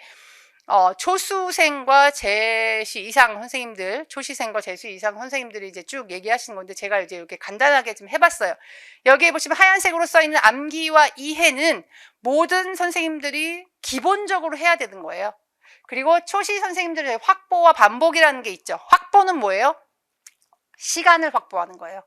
초수생과 재시 이상 선생님들, 초시생과 재시 이상 선생님들이 이제 쭉 얘기하시는 건데, 제가 이제 이렇게 간단하게 좀 해봤어요. 여기에 보시면 하얀색으로 써있는 암기와 이해는 모든 선생님들이 기본적으로 해야 되는 거예요. 그리고 초시 선생님들의 확보와 반복이라는 게 있죠. 확보는 뭐예요? 시간을 확보하는 거예요.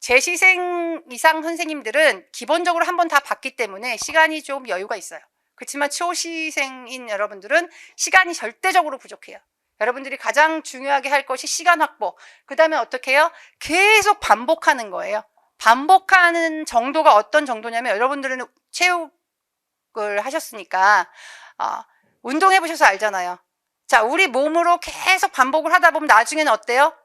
재시생 이상 선생님들은 기본적으로 한번 다 봤기 때문에 시간이 좀 여유가 있어요. 그렇지만 초시생인 여러분들은 시간이 절대적으로 부족해요. 여러분들이 가장 중요하게 할 것이 시간 확보. 그 다음에 어떻게 해요? 계속 반복하는 거예요. 반복하는 정도가 어떤 정도냐면, 여러분들은 체육을 하셨으니까 운동해 보셔서 알잖아요. 자, 우리 몸으로 계속 반복을 하다 보면 나중에는 어때요?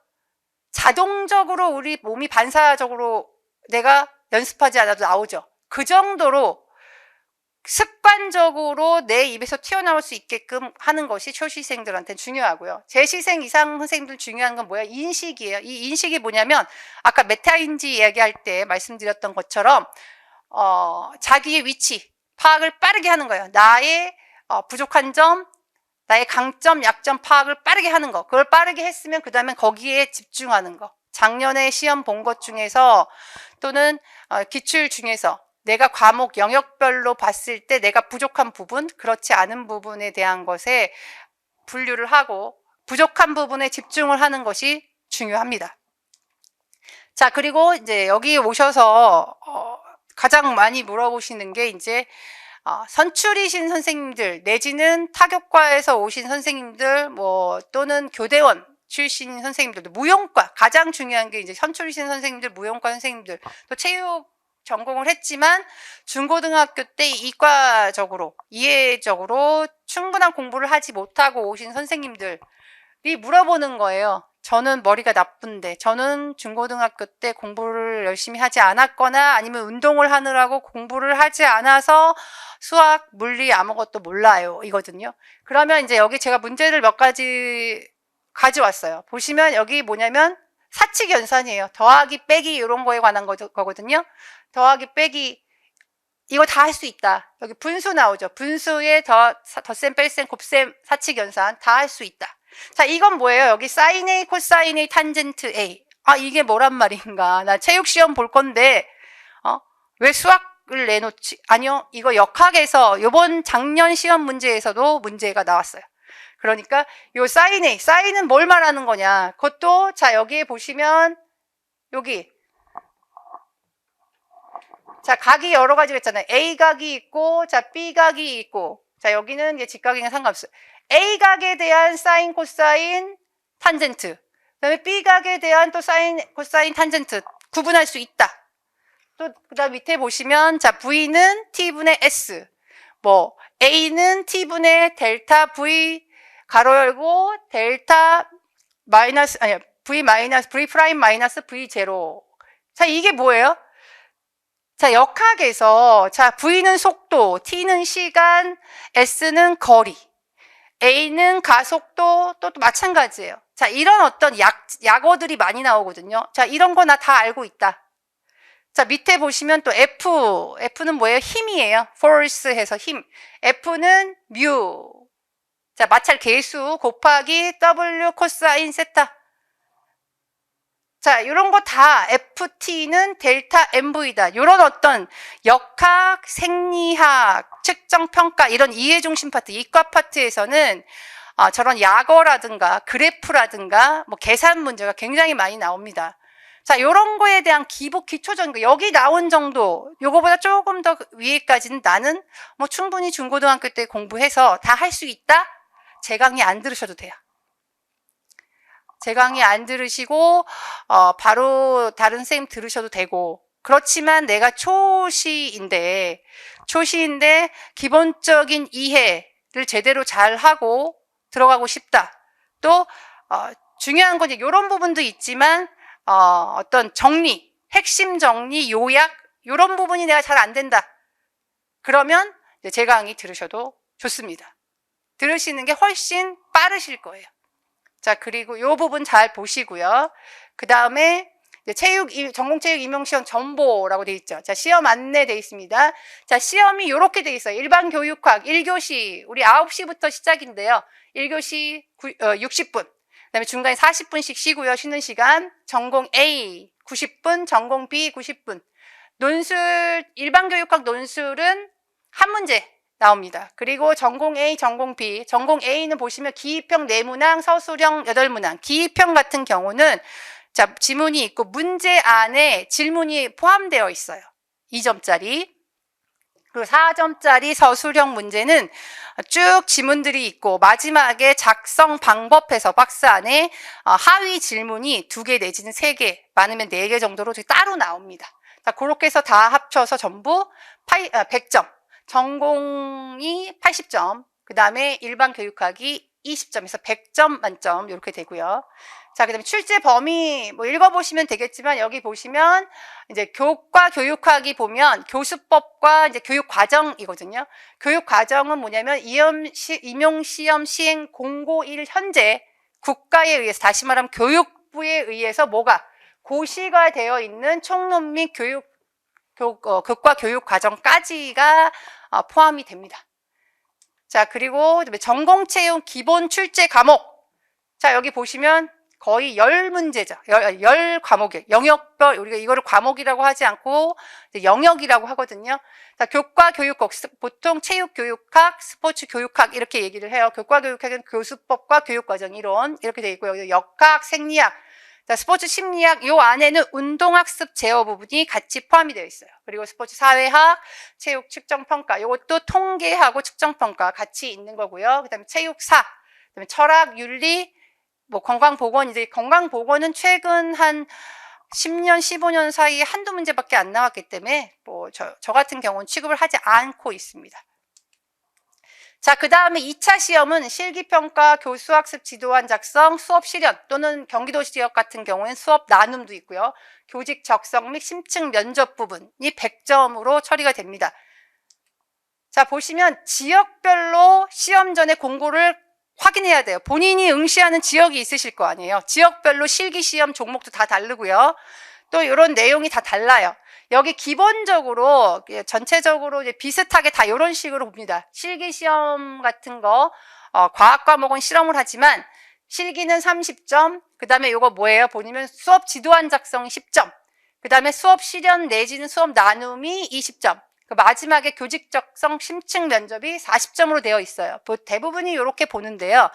자동적으로 우리 몸이 반사적으로 내가 연습하지 않아도 나오죠. 그 정도로 습관적으로 내 입에서 튀어나올 수 있게끔 하는 것이 초시생들한테 중요하고요. 재시생 이상 선생님들 중요한 건 뭐야? 인식이에요. 이 인식이 뭐냐면, 아까 메타인지 이야기할 때 말씀드렸던 것처럼 자기의 위치 파악을 빠르게 하는 거예요. 나의 부족한 점, 나의 강점, 약점 파악을 빠르게 하는 거. 그걸 빠르게 했으면 그 다음에 거기에 집중하는 거. 작년에 시험 본 것 중에서, 또는 기출 중에서 내가 과목 영역별로 봤을 때 내가 부족한 부분, 그렇지 않은 부분에 대한 것에 분류를 하고 부족한 부분에 집중을 하는 것이 중요합니다. 자, 그리고 이제 여기 오셔서 가장 많이 물어보시는 게 이제 선출이신 선생님들 내지는 타교과에서 오신 선생님들, 뭐 또는 교대원 출신 선생님들도, 무용과, 가장 중요한 게 이제 선출이신 선생님들, 무용과 선생님들, 또 체육 전공을 했지만 중고등학교 때 이과적으로, 이해적으로 충분한 공부를 하지 못하고 오신 선생님들이 물어보는 거예요. 저는 머리가 나쁜데, 저는 중고등학교 때 공부를 열심히 하지 않았거나 아니면 운동을 하느라고 공부를 하지 않아서 수학, 물리 아무것도 몰라요, 이거든요. 그러면 이제 여기 제가 문제를 몇 가지 가져왔어요. 보시면 여기 뭐냐면 사칙 연산이에요. 더하기 빼기 이런 거에 관한 거거든요. 더하기 빼기 이거 다 할 수 있다. 여기 분수 나오죠. 분수에 덧셈, 뺄셈, 곱셈, 사칙 연산 다 할 수 있다. 자, 이건 뭐예요? 여기 사인 A, 코사인 A, 탄젠트 A. 이게 뭐란 말인가? 나 체육 시험 볼 건데 왜 수학을 내놓지? 아니요, 이거 역학에서 요번 작년 시험 문제에서도 문제가 나왔어요. 그러니까 요 사인 A, 사인은 뭘 말하는 거냐? 그것도 자, 여기에 보시면 여기 자, 각이 여러 가지가 있잖아요. A각이 있고, 자, B각이 있고, 자, 여기는 이제 직각이랑 상관없어요. A각에 대한 사인, 코사인, 탄젠트. 그 다음에 B각에 대한 또 사인, 코사인, 탄젠트. 구분할 수 있다. 또, 그 다음 밑에 보시면, 자, V는 T분의 S. 뭐, A는 T분의 델타 V, 가로 열고, 델타 마이너스, 아니, V 마이너스, V 프라임 마이너스 V 제로. 자, 이게 뭐예요? 자, 역학에서, 자, V는 속도, T는 시간, S는 거리, A는 가속도, 또 마찬가지예요. 자, 이런 어떤 약어들이 많이 나오거든요. 자, 이런 거 나 다 알고 있다. 자, 밑에 보시면 또 F는 뭐예요? 힘이에요. force 해서 힘. F는 뮤. 자, 마찰 계수 곱하기 W 코사인 세타. 자, 이런 거 다 FT는 델타 MV다. 이런 어떤 역학, 생리학, 측정평가 이런 이해중심 파트, 이과 파트에서는 저런 약어라든가 그래프라든가 뭐 계산 문제가 굉장히 많이 나옵니다. 자, 요런 거에 대한 기초적인 거, 여기 나온 정도, 요거보다 조금 더 위에까지는 나는 뭐 충분히 중고등학교 때 공부해서 다 할 수 있다? 제 강의 안 들으셔도 돼요. 제 강의 안 들으시고, 바로 다른 선생님 들으셔도 되고, 그렇지만 내가 초시인데, 기본적인 이해를 제대로 잘 하고 들어가고 싶다. 또, 중요한 건 이제 요런 부분도 있지만, 어떤 정리, 핵심 정리, 요약, 요런 부분이 내가 잘 안 된다. 그러면 이제 제 강의 들으셔도 좋습니다. 들으시는 게 훨씬 빠르실 거예요. 자, 그리고 요 부분 잘 보시고요. 그 다음에 전공체육 임용시험 정보라고 돼 있죠. 자, 시험 안내 돼 있습니다. 자, 시험이 요렇게 돼 있어요. 일반 교육학 1교시, 우리 9시부터 시작인데요. 1교시 60분. 그 다음에 중간에 40분씩 쉬고요. 쉬는 시간. 전공 A 90분, 전공 B 90분. 논술, 일반 교육학 논술은 한 문제 나옵니다. 그리고 전공 A, 전공 B. 전공 A는 보시면 기입형 4문항, 서술형 8문항. 기입형 같은 경우는 자, 지문이 있고 문제 안에 질문이 포함되어 있어요. 2점짜리. 그리고 4점짜리 서술형 문제는 쭉 지문들이 있고 마지막에 작성 방법에서 박스 안에 하위 질문이 2개 내지는 3개, 많으면 4개 정도로 따로 나옵니다. 자, 그렇게 해서 다 합쳐서 전부 100점. 전공이 80점, 그 다음에 일반 교육학이 20점에서 100점 만점 이렇게 되고요. 자, 그 다음에 출제 범위 뭐 읽어보시면 되겠지만 여기 보시면 이제 교과 교육학이 보면 교수법과 이제 교육 과정이거든요. 교육 과정은 뭐냐면 임용시험 시행 공고일 현재 국가에 의해서, 다시 말하면 교육부에 의해서 뭐가 고시가 되어 있는 총론 및 교과 교육 과정까지가 포함이 됩니다. 자, 그리고 전공체육 기본 출제 과목. 자, 여기 보시면 거의 10문제죠. 10과목이에요. 영역별, 우리가 이거를 과목이라고 하지 않고 영역이라고 하거든요. 자, 교과 교육학, 보통 체육교육학, 스포츠교육학 이렇게 얘기를 해요. 교과 교육학은 교수법과 교육과정 이론 이렇게 되어 있고요. 역학, 생리학, 자, 스포츠 심리학, 요 안에는 운동학습 제어 부분이 같이 포함이 되어 있어요. 그리고 스포츠 사회학, 체육 측정평가, 요것도 통계하고 측정평가 같이 있는 거고요. 그 다음에 체육사, 그 다음에 철학, 윤리, 뭐 건강보건, 이제 건강보건은 최근 한 10년, 15년 사이에 한두 문제밖에 안 나왔기 때문에 뭐 저 같은 경우는 취급을 하지 않고 있습니다. 자, 그 다음에 2차 시험은 실기평가, 교수학습 지도안 작성, 수업 실현 또는 경기도 지역 같은 경우에는 수업 나눔도 있고요. 교직 적성 및 심층 면접 부분이 100점으로 처리가 됩니다. 자, 보시면 지역별로 시험 전에 공고를 확인해야 돼요. 본인이 응시하는 지역이 있으실 거 아니에요. 지역별로 실기시험 종목도 다 다르고요. 또 이런 내용이 다 달라요. 여기 기본적으로 전체적으로 이제 비슷하게 다 이런 식으로 봅니다. 실기시험 같은 거 과학 과목은 실험을 하지만 실기는 30점, 그 다음에 이거 뭐예요? 보시면 수업 지도안 작성이 10점, 그 다음에 수업 실현 내지는 수업 나눔이 20점, 그 마지막에 교직 적성 심층 면접이 40점으로 되어 있어요. 대부분이 이렇게 보는데요.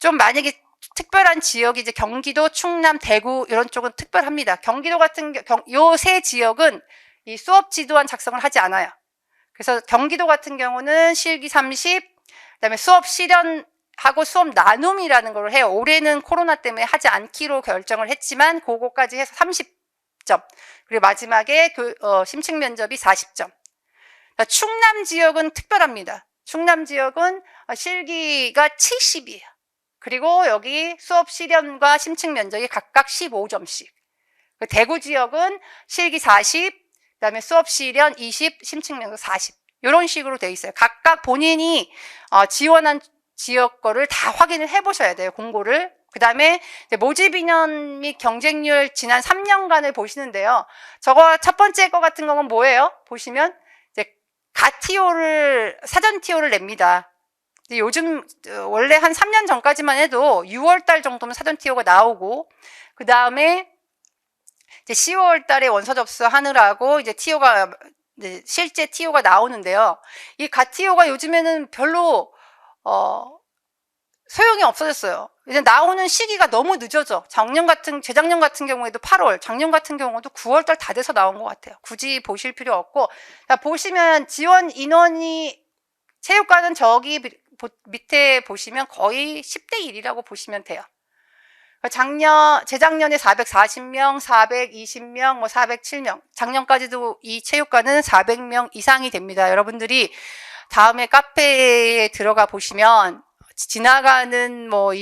좀 만약에 특별한 지역이 이제 경기도, 충남, 대구 이런 쪽은 특별합니다. 경기도 같은 요 세 지역은 이 수업 지도안 작성을 하지 않아요. 그래서 경기도 같은 경우는 실기 30, 그다음에 수업 실현하고 수업 나눔이라는 걸 해요. 올해는 코로나 때문에 하지 않기로 결정을 했지만 그거까지 해서 30점. 그리고 마지막에 심층 면접이 40점. 그러니까 충남 지역은 특별합니다. 충남 지역은 실기가 70이에요. 그리고 여기 수업 실현과 심층 면접이 각각 15점씩. 대구 지역은 실기 40, 그다음에 수업 실현 20, 심층 면접 40. 이런 식으로 돼 있어요. 각각 본인이 지원한 지역 거를 다 확인을 해보셔야 돼요. 공고를. 그다음에 모집 인원 및 경쟁률 지난 3년간을 보시는데요. 저거 첫 번째 거 같은 건 뭐예요? 보시면 이제 사전 티오를 냅니다. 요즘 원래 한 3년 전까지만 해도 6월 달 정도면 사전 티오가 나오고, 그 다음에 이제 10월 달에 원서 접수하느라고 이제 실제 티오가 나오는데요. 이 가티오가 요즘에는 별로 소용이 없어졌어요. 이제 나오는 시기가 너무 늦어져. 재작년 같은 경우에도 8월, 작년 같은 경우도 9월달 다 돼서 나온 것 같아요. 굳이 보실 필요 없고. 자, 보시면 지원 인원이, 체육관은 저기 밑에 보시면 거의 10대 1이라고 보시면 돼요. 재작년에 440명, 420명, 뭐 407명. 작년까지도 이 체육관은 400명 이상이 됩니다. 여러분들이 다음에 카페에 들어가 보시면 지나가는 뭐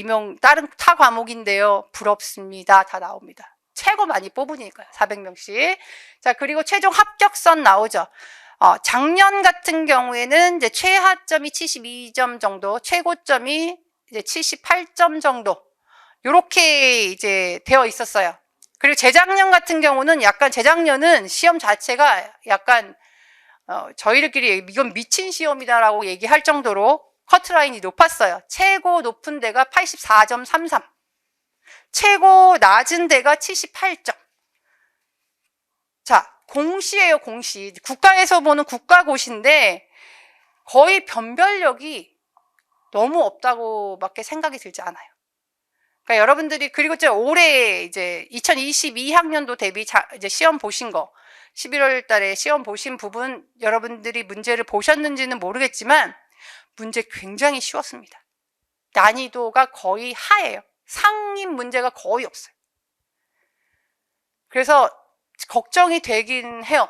다른 타 과목인데요. 부럽습니다. 다 나옵니다. 최고 많이 뽑으니까요. 400명씩. 자, 그리고 최종 합격선 나오죠. 작년 같은 경우에는 이제 최하점이 72점 정도, 최고점이 이제 78점 정도. 요렇게 이제 되어 있었어요. 그리고 재작년 같은 경우는 재작년은 시험 자체가 약간, 저희들끼리 이건 미친 시험이다라고 얘기할 정도로 커트라인이 높았어요. 최고 높은 데가 84.33. 최고 낮은 데가 78점. 자, 공시예요, 공시. 국가에서 보는 국가고시인데 거의 변별력이 너무 없다고밖에 생각이 들지 않아요. 그러니까 여러분들이, 그리고 올해 이제 2022학년도 대비 이제 시험 보신 거, 11월 달에 시험 보신 부분, 여러분들이 문제를 보셨는지는 모르겠지만 문제 굉장히 쉬웠습니다. 난이도가 거의 하예요. 상임 문제가 거의 없어요. 그래서 걱정이 되긴 해요.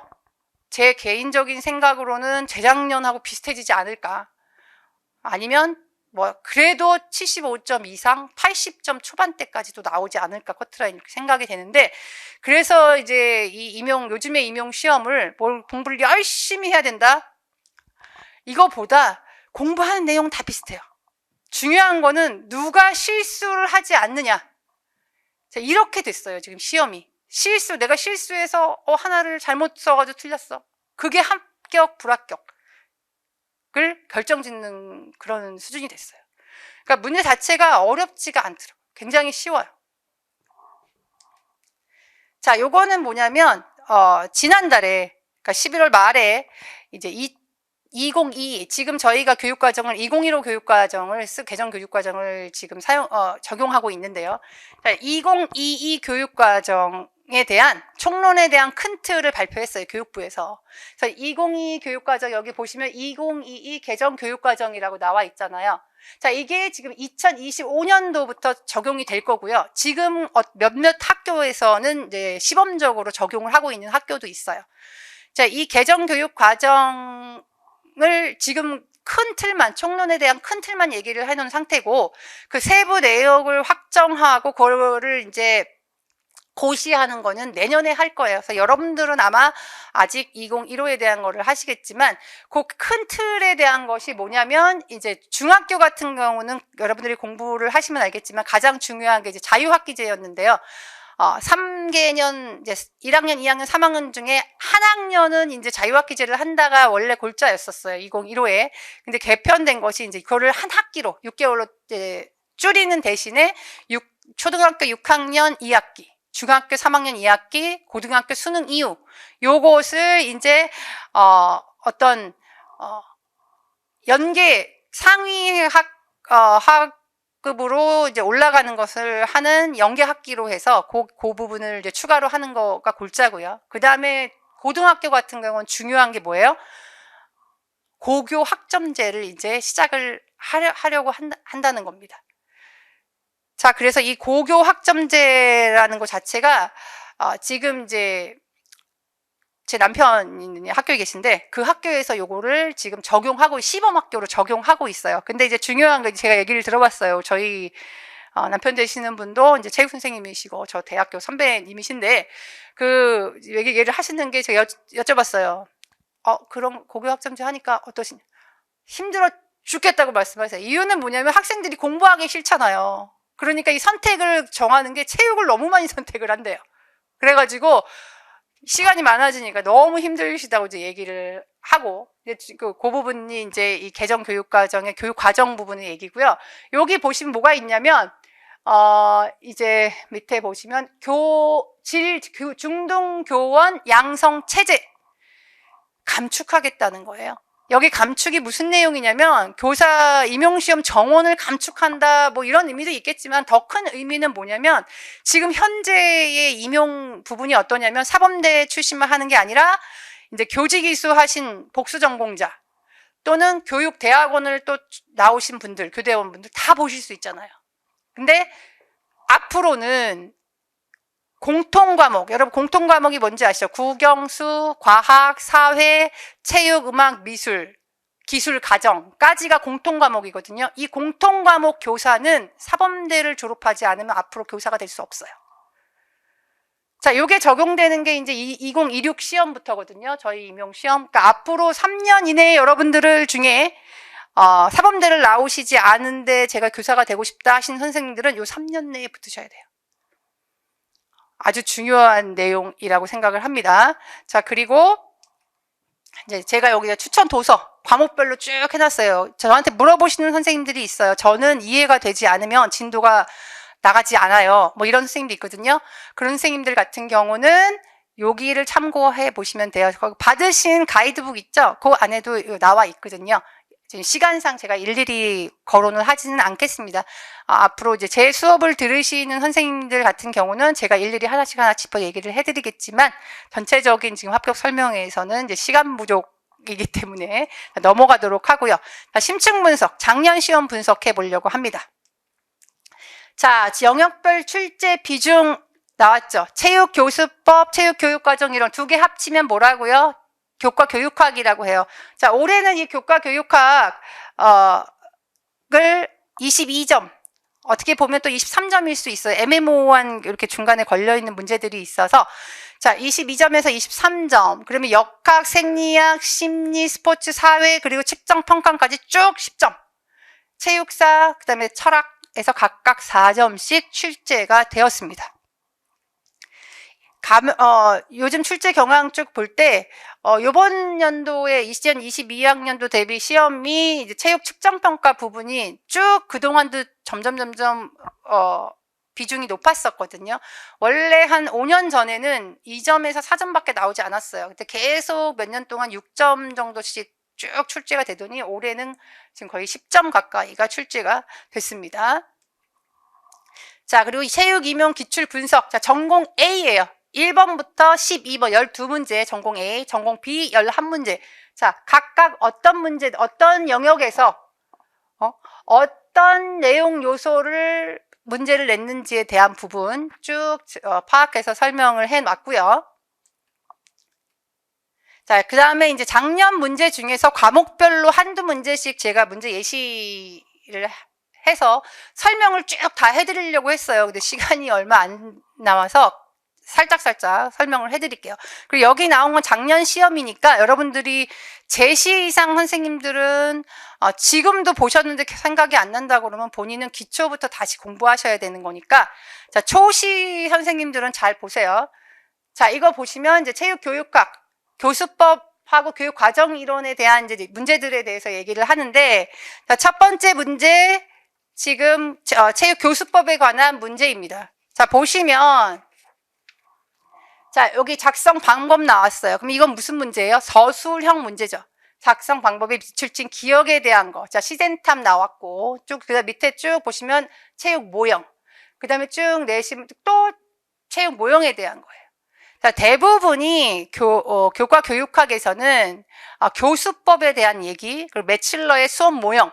제 개인적인 생각으로는 재작년하고 비슷해지지 않을까. 아니면 그래도 75점 이상, 80점 초반대까지도 나오지 않을까, 커트라인, 이렇게 생각이 되는데, 그래서 이제 요즘에 임용 시험을 공부를 열심히 해야 된다? 이거보다 공부하는 내용 다 비슷해요. 중요한 거는 누가 실수를 하지 않느냐. 자, 이렇게 됐어요, 지금 시험이. 내가 실수해서 하나를 잘못 써가지고 틀렸어. 그게 합격, 불합격을 결정짓는 그런 수준이 됐어요. 그러니까 문제 자체가 어렵지가 않더라고요. 굉장히 쉬워요. 자, 요거는 뭐냐면, 지난달에, 그러니까 11월 말에 이제 2022, 지금 저희가 교육과정을 2015 교육과정을 개정 교육과정을 지금 적용하고 있는데요. 2022 교육과정에 대한 총론에 대한 큰 틀을 발표했어요, 교육부에서. 그래서 2022 교육과정, 여기 보시면 2022 개정 교육과정이라고 나와 있잖아요. 자, 이게 지금 2025년도부터 적용이 될 거고요. 지금 몇몇 학교에서는 이제 시범적으로 적용을 하고 있는 학교도 있어요. 자, 이 개정 교육 과정을 지금 큰 틀만, 총론에 대한 큰 틀만 얘기를 해놓은 상태고, 그 세부 내역을 확정하고 그거를 이제 고시하는 거는 내년에 할 거예요. 그래서 여러분들은 아마 아직 2015에 대한 거를 하시겠지만, 그 큰 틀에 대한 것이 뭐냐면, 이제 중학교 같은 경우는 여러분들이 공부를 하시면 알겠지만 가장 중요한 게 이제 자유학기제였는데요. 3개년, 이제 1학년, 2학년, 3학년 중에 한 학년은 이제 자유학기제를 한다가 원래 골자였었어요. 2015에. 근데 개편된 것이 이제 그거를 한 학기로 6개월로 이제 줄이는 대신에 초등학교 6학년 2학기, 중학교 3학년 2학기, 고등학교 수능 이후 요것을 이제 연계 상위 학급으로 이제 올라가는 것을 하는 연계 학기로 해서 그 부분을 이제 추가로 하는 거가 골자고요. 그 다음에 고등학교 같은 경우는 중요한 게 뭐예요? 고교 학점제를 이제 시작을 하려고 한다는 겁니다. 자, 그래서 이 고교 학점제라는 것 자체가 지금 이제 제 남편이 학교에 계신데 그 학교에서 요거를 지금 시범 학교로 적용하고 있어요. 근데 이제 중요한 거 제가 얘기를 들어봤어요. 저희 남편 되시는 분도 이제 체육 선생님이시고 저 대학교 선배님이신데 그 얘기를 하시는 게 제가 여쭤봤어요. 그럼 고교 학점제 하니까 어떠시냐? 힘들어 죽겠다고 말씀하세요. 이유는 뭐냐면 학생들이 공부하기 싫잖아요. 그러니까 이 선택을 정하는 게 체육을 너무 많이 선택을 한대요. 그래가지고 시간이 많아지니까 너무 힘드시다고 이제 얘기를 하고, 그 부분이 이제 이 개정 교육과정의 교육과정 부분의 얘기고요. 여기 보시면 뭐가 있냐면, 이제 밑에 보시면 중등교원 양성 체제 감축하겠다는 거예요. 여기 감축이 무슨 내용이냐면 교사 임용시험 정원을 감축한다 뭐 이런 의미도 있겠지만 더 큰 의미는 뭐냐면 지금 현재의 임용 부분이 어떠냐면 사범대 출신만 하는 게 아니라 이제 교직이수 하신 복수 전공자 또는 교육대학원을 또 나오신 분들, 교대원분들 다 보실 수 있잖아요. 근데 앞으로는 공통과목, 여러분 공통과목이 뭔지 아시죠? 국영수, 과학, 사회, 체육, 음악, 미술, 기술, 가정까지가 공통과목이거든요. 이 공통과목 교사는 사범대를 졸업하지 않으면 앞으로 교사가 될 수 없어요. 자, 요게 적용되는 게 이제 2026 시험부터거든요. 저희 임용시험. 그러니까 앞으로 3년 이내에 여러분들을 중에 사범대를 나오시지 않은데 제가 교사가 되고 싶다 하신 선생님들은 요 3년 내에 붙으셔야 돼요. 아주 중요한 내용이라고 생각을 합니다. 자, 그리고 이제 제가 여기 추천 도서 과목별로 쭉 해놨어요. 저한테 물어보시는 선생님들이 있어요. 저는 이해가 되지 않으면 진도가 나가지 않아요. 뭐 이런 선생님도 있거든요. 그런 선생님들 같은 경우는 여기를 참고해 보시면 돼요. 거기 받으신 가이드북 있죠? 그 안에도 나와 있거든요. 지금 시간상 제가 일일이 거론을 하지는 않겠습니다. 앞으로 이제 제 수업을 들으시는 선생님들 같은 경우는 제가 일일이 하나씩 짚어 얘기를 해드리겠지만 전체적인 지금 합격 설명회에서는 이제 시간 부족이기 때문에 넘어가도록 하고요. 심층 분석, 작년 시험 분석해 보려고 합니다. 자, 영역별 출제 비중 나왔죠. 체육교수법, 체육교육과정 이런 두 개 합치면 뭐라고요? 교과교육학이라고 해요. 자, 올해는 이 교과교육학을 22점, 어떻게 보면 또 23점일 수 있어요. 애매모호한 이렇게 중간에 걸려있는 문제들이 있어서 자, 22점에서 23점, 그러면 역학, 생리학, 심리, 스포츠, 사회, 그리고 측정평가까지 쭉 10점. 체육사, 그 다음에 철학에서 각각 4점씩 출제가 되었습니다. 요즘 출제 경향 쭉 볼 때, 요번 연도에 2022학년도 대비 시험이 이제 체육 측정평가 부분이 쭉 그동안도 점점, 비중이 높았었거든요. 원래 한 5년 전에는 2점에서 4점밖에 나오지 않았어요. 근데 계속 몇 년 동안 6점 정도씩 쭉 출제가 되더니 올해는 지금 거의 10점 가까이가 출제가 됐습니다. 자, 그리고 체육 임용 기출 분석. 자, 전공 A예요. 1번부터 12번 12문제 전공 A, 전공 B 11문제. 자, 각각 어떤 문제, 어떤 영역에서 어떤 내용 요소를 문제를 냈는지에 대한 부분 쭉 파악해서 설명을 해놨고요. 자, 그 다음에 이제 작년 문제 중에서 과목별로 한두 문제씩 제가 문제 예시를 해서 설명을 쭉 다 해드리려고 했어요. 근데 시간이 얼마 안 남아서 살짝 설명을 해드릴게요. 그리고 여기 나온 건 작년 시험이니까 여러분들이 제시 이상 선생님들은 지금도 보셨는데 생각이 안 난다 그러면 본인은 기초부터 다시 공부하셔야 되는 거니까 자, 초시 선생님들은 잘 보세요. 자, 이거 보시면 이제 체육교육학, 교수법하고 교육과정 이론에 대한 이제 문제들에 대해서 얘기를 하는데 자, 첫 번째 문제 지금 체육교수법에 관한 문제입니다. 자, 보시면 자, 여기 작성 방법 나왔어요. 그럼 이건 무슨 문제예요? 서술형 문제죠. 작성 방법에 비출진 기억에 대한 거. 자, 시젠탑 나왔고, 쭉, 그 다음 밑에 쭉 보시면 체육 모형. 그 다음에 쭉 내시면 또 체육 모형에 대한 거예요. 자, 대부분이 교과 교육학에서는 교수법에 대한 얘기, 그리고 매칠러의 수업 모형,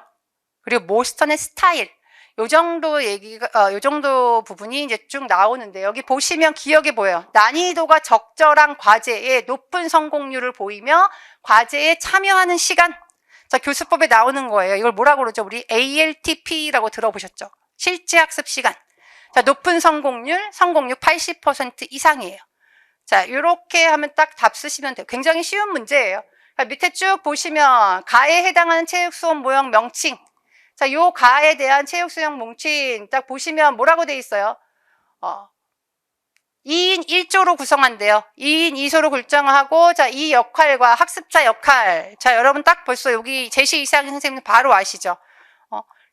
그리고 모스턴의 스타일, 요 정도 부분이 이제 쭉 나오는데, 여기 보시면 기억에 보여요. 난이도가 적절한 과제에 높은 성공률을 보이며, 과제에 참여하는 시간. 자, 교수법에 나오는 거예요. 이걸 뭐라고 그러죠? 우리 ALTP라고 들어보셨죠? 실제 학습 시간. 자, 높은 성공률 80% 이상이에요. 자, 요렇게 하면 딱 답 쓰시면 돼요. 굉장히 쉬운 문제예요. 밑에 쭉 보시면, 가에 해당하는 체육 수업 모형 명칭. 자, 요 가에 대한 체육 수영 뭉친 딱 보시면 뭐라고 돼 있어요? 2인 1조로 구성한대요. 2인 2소로 결정하고, 자, 이 역할과 학습자 역할. 자, 여러분 딱 벌써 여기 제시 이상 선생님 바로 아시죠?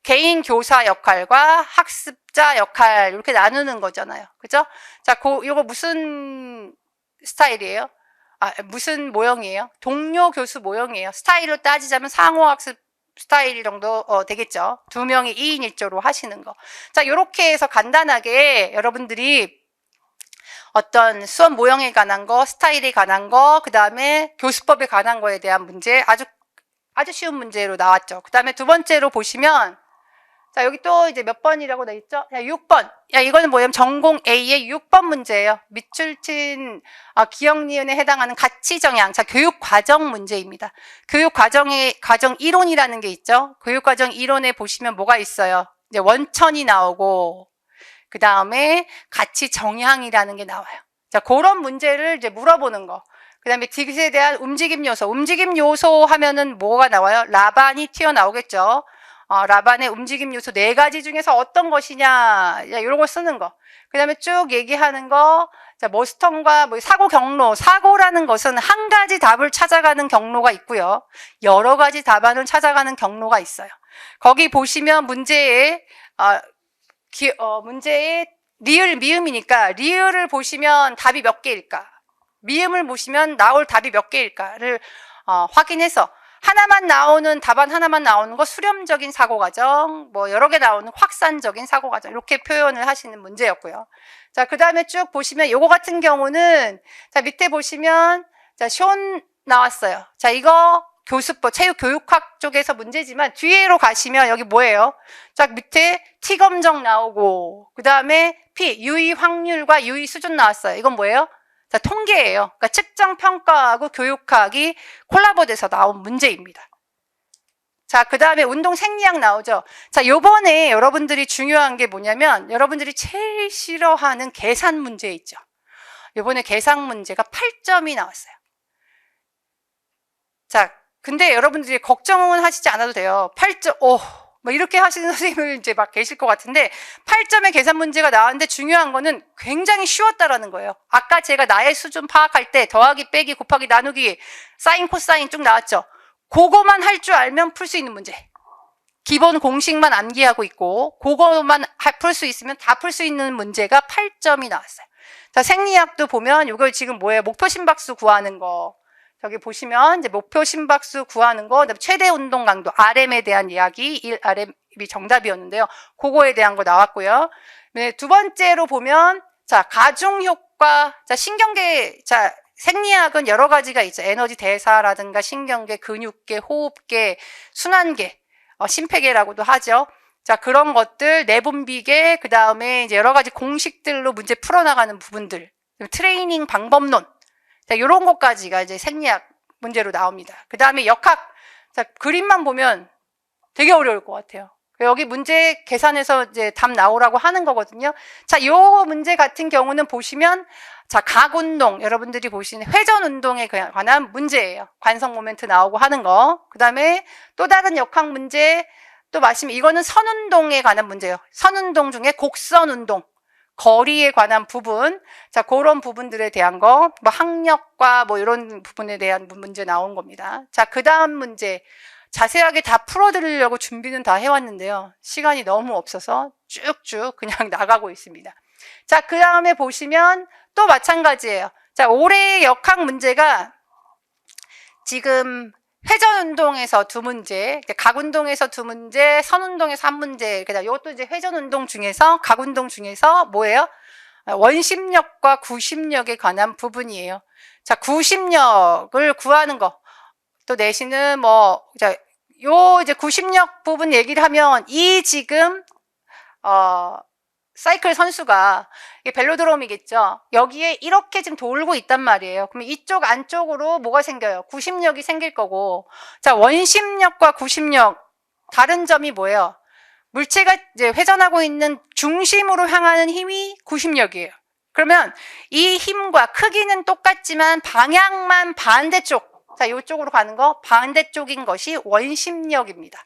개인 교사 역할과 학습자 역할, 이렇게 나누는 거잖아요. 그죠? 자, 요거 무슨 스타일이에요? 무슨 모형이에요? 동료 교수 모형이에요. 스타일로 따지자면 상호학습 스타일 정도 되겠죠. 두 명이 2인 1조로 하시는 거. 자, 요렇게 해서 간단하게 여러분들이 어떤 수업 모형에 관한 거, 스타일에 관한 거, 그 다음에 교수법에 관한 거에 대한 문제, 아주 쉬운 문제로 나왔죠. 그 다음에 두 번째로 보시면, 자, 여기 또 이제 몇 번이라고 돼 있죠? 야, 6번. 야, 이거는 뭐예요? 전공 A의 6번 문제예요. 밑줄친 기억 니은에 해당하는 가치 정양. 자, 교육 과정 문제입니다. 교육 과정의 과정 이론이라는 게 있죠. 교육 과정 이론에 보시면 뭐가 있어요? 이제 원천이 나오고, 그 다음에 가치 정향이라는 게 나와요. 자, 그런 문제를 이제 물어보는 거. 그 다음에 딕스에 대한 움직임 요소. 움직임 요소 하면은 뭐가 나와요? 라반이 튀어나오겠죠. 라반의 움직임 요소 4가지 중에서 어떤 것이냐, 이런 걸 쓰는 거. 그 다음에 쭉 얘기하는 거. 자, 머스턴과 뭐 사고 경로. 사고라는 것은 한 가지 답을 찾아가는 경로가 있고요. 여러 가지 답안을 찾아가는 경로가 있어요. 거기 보시면 문제에, 문제에 리을, 미음이니까 리을을 보시면 답이 몇 개일까? 미음을 보시면 나올 답이 몇 개일까를 확인해서 하나만 나오는 답안 하나만 나오는 거 수렴적인 사고 과정, 뭐 여러 개 나오는 확산적인 사고 과정 이렇게 표현을 하시는 문제였고요. 자, 그다음에 쭉 보시면 요거 같은 경우는 자, 밑에 보시면 자, 쇼 나왔어요. 자, 이거 교수법 체육교육학 쪽에서 문제지만 뒤로 가시면 여기 뭐예요? 자, 밑에 T 검정 나오고 그다음에 P 유의 확률과 유의 수준 나왔어요. 이건 뭐예요? 자, 통계예요. 그러니까 측정 평가하고 교육학이 콜라보돼서 나온 문제입니다. 자, 그 다음에 운동 생리학 나오죠. 자, 요번에 여러분들이 중요한 게 뭐냐면 여러분들이 제일 싫어하는 계산 문제 있죠. 요번에 계산 문제가 8점이 나왔어요. 자, 근데 여러분들이 걱정은 하시지 않아도 돼요. 8점, 뭐 이렇게 하시는 선생님들 이제 막 계실 것 같은데 8점의 계산 문제가 나왔는데 중요한 거는 굉장히 쉬웠다라는 거예요. 아까 제가 나의 수준 파악할 때 더하기, 빼기, 곱하기, 나누기, 사인, 코사인 쭉 나왔죠. 그거만 할 줄 알면 풀 수 있는 문제. 기본 공식만 암기하고 있고 그거만 풀 수 있으면 다 풀 수 있는 문제가 8점이 나왔어요. 자, 생리학도 보면 이거 지금 뭐예요? 목표 심박수 구하는 거. 여기 보시면 이제 목표 심박수 구하는 거, 최대 운동 강도 RM에 대한 이야기, 1RM이 정답이었는데요. 그거에 대한 거 나왔고요. 네, 두 번째로 보면 자, 가중 효과. 자, 신경계. 자, 생리학은 여러 가지가 있죠. 에너지 대사라든가 신경계, 근육계, 호흡계, 순환계, 심폐계라고도 하죠. 자, 그런 것들, 내분비계, 그 다음에 이제 여러 가지 공식들로 문제 풀어나가는 부분들, 트레이닝 방법론. 자, 요런 것까지가 이제 생리학 문제로 나옵니다. 그 다음에 역학. 자, 그림만 보면 되게 어려울 것 같아요. 여기 문제 계산해서 이제 답 나오라고 하는 거거든요. 자, 요 문제 같은 경우는 보시면, 자, 각운동. 여러분들이 보시는 회전 운동에 관한 문제예요. 관성 모멘트 나오고 하는 거. 그 다음에 또 다른 역학 문제, 또 마시면 이거는 선운동에 관한 문제예요. 선운동 중에 곡선 운동. 거리에 관한 부분, 자, 그런 부분들에 대한 거, 뭐 학력과 뭐 이런 부분에 대한 문제 나온 겁니다. 자, 그 다음 문제, 자세하게 다 풀어드리려고 준비는 다 해왔는데요. 시간이 너무 없어서 쭉쭉 그냥 나가고 있습니다. 자, 그 다음에 보시면 또 마찬가지예요. 자, 올해의 역학 문제가 지금 회전운동에서 2문제, 각운동에서 2문제, 선운동에서 1문제, 그다음 이것도 이제 회전운동 중에서, 각운동 중에서 뭐예요? 원심력과 구심력에 관한 부분이에요. 자, 구심력을 구하는 거. 또 내신은 뭐, 자, 요 이제 구심력 부분 얘기를 하면, 이 지금, 사이클 선수가 벨로드롬이겠죠. 여기에 이렇게 지금 돌고 있단 말이에요. 그러면 이쪽 안쪽으로 뭐가 생겨요? 구심력이 생길 거고. 자, 원심력과 구심력 다른 점이 뭐예요? 물체가 이제 회전하고 있는 중심으로 향하는 힘이 구심력이에요. 그러면 이 힘과 크기는 똑같지만 방향만 반대쪽. 자, 이쪽으로 가는 거 반대쪽인 것이 원심력입니다.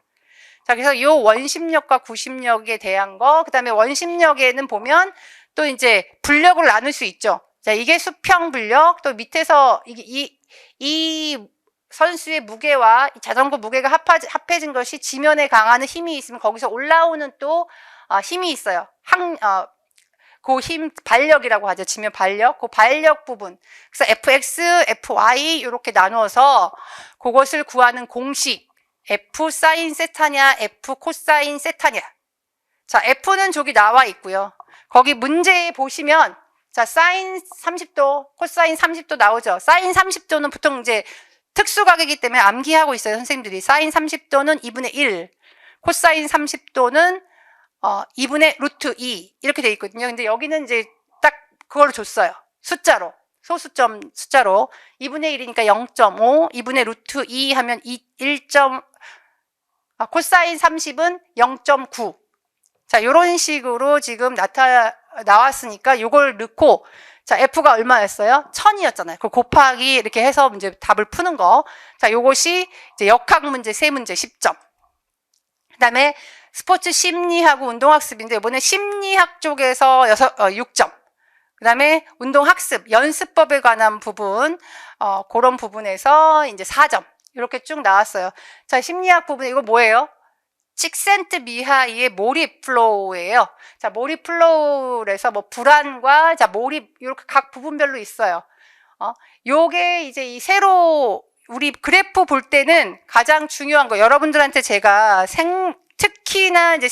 자, 그래서 이 원심력과 구심력에 대한 거, 그 다음에 원심력에는 보면 또 이제 분력을 나눌 수 있죠. 자, 이게 수평 분력, 또 밑에서 이 선수의 무게와 자전거 무게가 합해진 것이 지면에 강하는 힘이 있으면 거기서 올라오는 또 힘이 있어요. 그 힘, 발력이라고 하죠. 지면 발력. 그 발력 부분. 그래서 fx, fy 이렇게 나누어서 그것을 구하는 공식. f 사인 세타냐, f 코사인 세타냐. 자, f는 저기 나와 있고요. 거기 문제에 보시면 자, 사인 30도, 코사인 30도 나오죠. 사인 30도는 보통 이제 특수각이기 때문에 암기하고 있어요, 선생님들이. 사인 30도는 2분의 1, 코사인 30도는 2분의 루트 2 이렇게 돼 있거든요. 근데 여기는 이제 딱 그걸로 줬어요. 숫자로. 소수점 숫자로 2분의 1이니까 0.5, 2분의 루트 2 하면 1. 코사인 30은 0.9. 자, 요런 식으로 지금 나왔으니까 요걸 넣고, 자, F가 얼마였어요? 1000이었잖아요. 그 곱하기 이렇게 해서 이제 답을 푸는 거. 자, 요것이 이제 역학 문제 3문제 10점. 그 다음에 스포츠 심리하고 운동학습인데, 이번에 심리학 쪽에서 6점. 그 다음에 운동학습, 연습법에 관한 부분, 그런 부분에서 이제 4점. 이렇게 쭉 나왔어요. 자, 심리학 부분, 이거 뭐예요? 칙센트 미하이의 몰입 플로우예요. 자, 몰입 플로우에서 뭐 불안과 자, 몰입 이렇게 각 부분별로 있어요. 요게 이제 이 새로 우리 그래프 볼 때는 가장 중요한 거 여러분들한테 제가 특히나 이제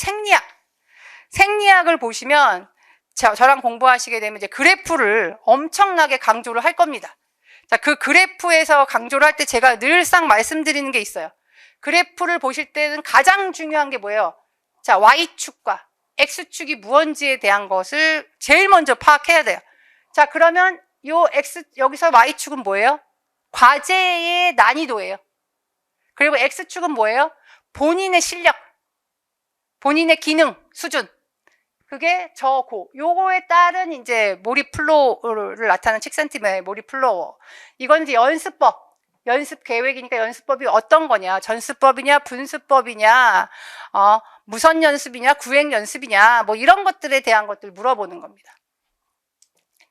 생리학을 보시면 저랑 공부하시게 되면 이제 그래프를 엄청나게 강조를 할 겁니다. 자, 그 그래프에서 강조를 할 때 제가 늘상 말씀드리는 게 있어요. 그래프를 보실 때는 가장 중요한 게 뭐예요? 자, Y축과 X축이 무언지에 대한 것을 제일 먼저 파악해야 돼요. 자, 그러면 여기서 Y축은 뭐예요? 과제의 난이도예요. 그리고 X축은 뭐예요? 본인의 실력, 본인의 기능, 수준. 그게 요거에 따른 이제 몰입 플로우를 나타내는 칙센티의 몰입 플로우. 이건 이제 연습 계획이니까 연습법이 어떤 거냐? 전수법이냐, 분수법이냐, 무선 연습이냐, 구획 연습이냐, 뭐 이런 것들에 대한 것들 물어보는 겁니다.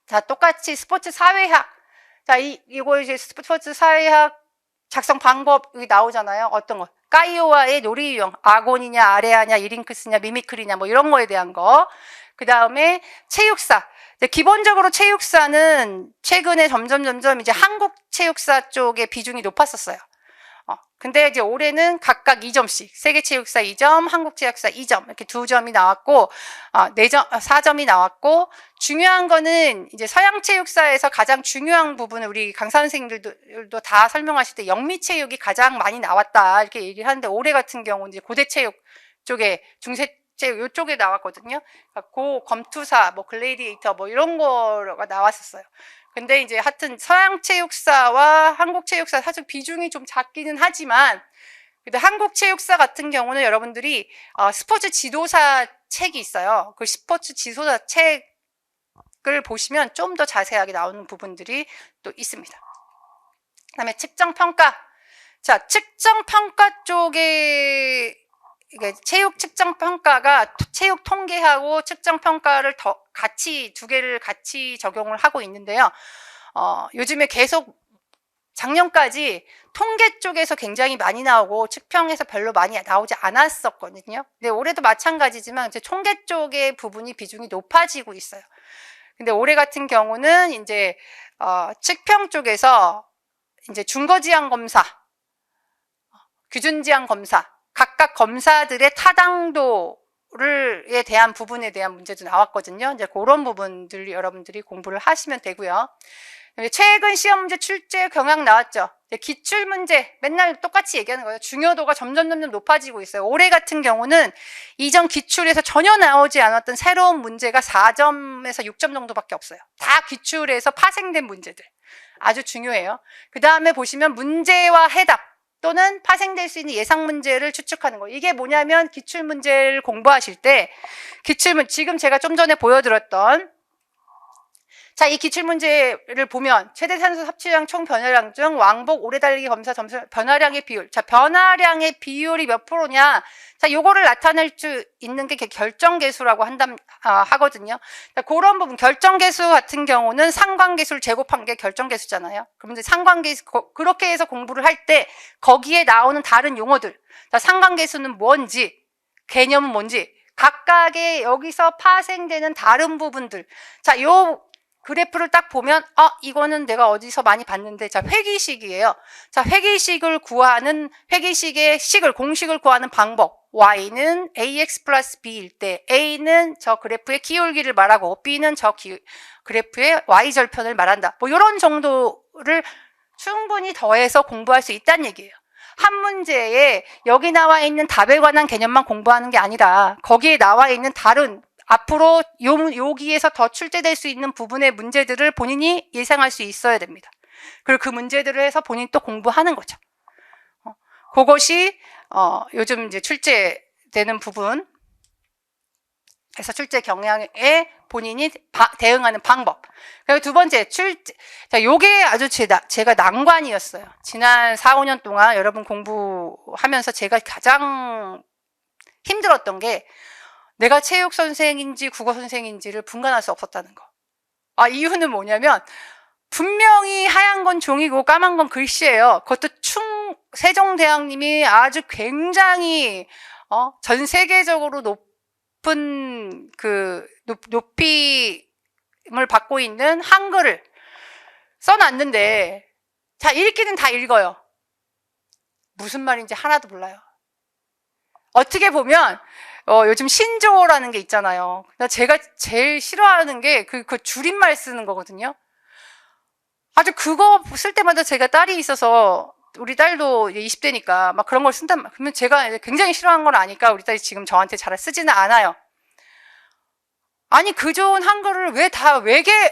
자, 똑같이 스포츠 사회학. 자, 이거 이제 스포츠 사회학 작성 방법이 나오잖아요. 어떤 거? 까이오와의 놀이 유형, 아곤이냐, 아레아냐, 이링크스냐, 미미크리냐, 뭐 이런 거에 대한 거. 그 다음에 체육사. 기본적으로 체육사는 최근에 점점 이제 한국 체육사 쪽의 비중이 높았었어요. 근데 이제 올해는 각각 2점씩, 세계 체육사 2점, 한국 체육사 2점, 이렇게 2점이 나왔고, 4점이 나왔고, 중요한 거는 이제 서양 체육사에서 가장 중요한 부분을 우리 강사 선생님들도 다 설명하실 때 영미 체육이 가장 많이 나왔다, 이렇게 얘기를 하는데, 올해 같은 경우는 이제 고대 체육 쪽에, 중세 체육 요쪽에 나왔거든요. 고 검투사, 뭐 글래디에이터, 뭐 이런 거가 나왔었어요. 근데 이제 하여튼 서양 체육사와 한국 체육사 사실 비중이 좀 작기는 하지만 근데 한국 체육사 같은 경우는 여러분들이 스포츠 지도사 책이 있어요. 그 스포츠 지도사 책을 보시면 좀 더 자세하게 나오는 부분들이 또 있습니다. 그다음에 측정평가. 자, 측정평가 쪽에 이게 체육 측정평가가 체육 통계하고 측정평가를 두 개를 같이 적용을 하고 있는데요. 요즘에 계속 작년까지 통계 쪽에서 굉장히 많이 나오고 측평에서 별로 많이 나오지 않았었거든요. 근데 올해도 마찬가지지만 이제 통계 쪽의 부분이 비중이 높아지고 있어요. 근데 올해 같은 경우는 이제 측평 쪽에서 이제 준거지향 검사, 규준지향 검사 각각 검사들의 타당도에 대한 부분에 대한 문제도 나왔거든요. 이제 그런 부분들 여러분들이 공부를 하시면 되고요. 최근 시험 문제 출제 경향 나왔죠. 기출 문제 맨날 똑같이 얘기하는 거예요. 중요도가 점점 높아지고 있어요. 올해 같은 경우는 이전 기출에서 전혀 나오지 않았던 새로운 문제가 4점에서 6점 정도밖에 없어요. 다 기출에서 파생된 문제들. 아주 중요해요. 그 다음에 보시면 문제와 해답. 또는 파생될 수 있는 예상 문제를 추측하는 거. 이게 뭐냐면 기출 문제를 공부하실 때 지금 제가 좀 전에 보여드렸던 자, 이 기출 문제를 보면 최대 산소 섭취량 총 변화량 중 왕복 오래 달리기 검사 점수 변화량의 비율. 자, 변화량의 비율이 몇 프로냐? 자, 요거를 나타낼 수 있는 게 결정계수라고 하거든요. 자, 그런 부분 결정계수 같은 경우는 상관계수를 제곱한 게 결정계수잖아요. 그럼 이제 상관계수 그렇게 해서 공부를 할 때 거기에 나오는 다른 용어들. 자, 상관계수는 뭔지, 개념은 뭔지 각각의 여기서 파생되는 다른 부분들. 자, 요 그래프를 딱 보면 이거는 내가 어디서 많이 봤는데, 자, 회귀식이에요. 자, 회귀식의 공식을 구하는 방법. y는 ax 플러스 b일 때 a는 저 그래프의 기울기를 말하고 b는 저 그래프의 y절편을 말한다. 뭐 이런 정도를 충분히 더해서 공부할 수 있다는 얘기예요. 한 문제에 여기 나와 있는 답에 관한 개념만 공부하는 게 아니라 거기에 나와 있는 다른 앞으로 여기에서 더 출제될 수 있는 부분의 문제들을 본인이 예상할 수 있어야 됩니다. 그리고 그 문제들을 해서 본인이 또 공부하는 거죠. 그것이 요즘 이제 출제되는 부분, 그래서 출제 경향에 본인이 대응하는 방법. 그리고 두 번째, 자, 요게 아주 제가 난관이었어요. 지난 4, 5년 동안 여러분 공부하면서 제가 가장 힘들었던 게 내가 체육 선생인지 국어 선생인지를 분간할 수 없었다는 거. 이유는 뭐냐면, 분명히 하얀 건 종이고 까만 건 글씨예요. 그것도 세종대왕님이 아주 굉장히, 전 세계적으로 높은 높임을 받고 있는 한글을 써놨는데, 자, 읽기는 다 읽어요. 무슨 말인지 하나도 몰라요. 어떻게 보면, 요즘 신조어라는 게 있잖아요. 제가 제일 싫어하는 게 그 줄임말 쓰는 거거든요. 아주 그거 쓸 때마다 제가 딸이 있어서, 우리 딸도 이제 20대니까 막 그런 걸 쓴단 말이에요. 그러면 제가 굉장히 싫어하는 걸 아니까 우리 딸이 지금 저한테 잘 쓰지는 않아요. 아니, 그 좋은 한글을 왜 다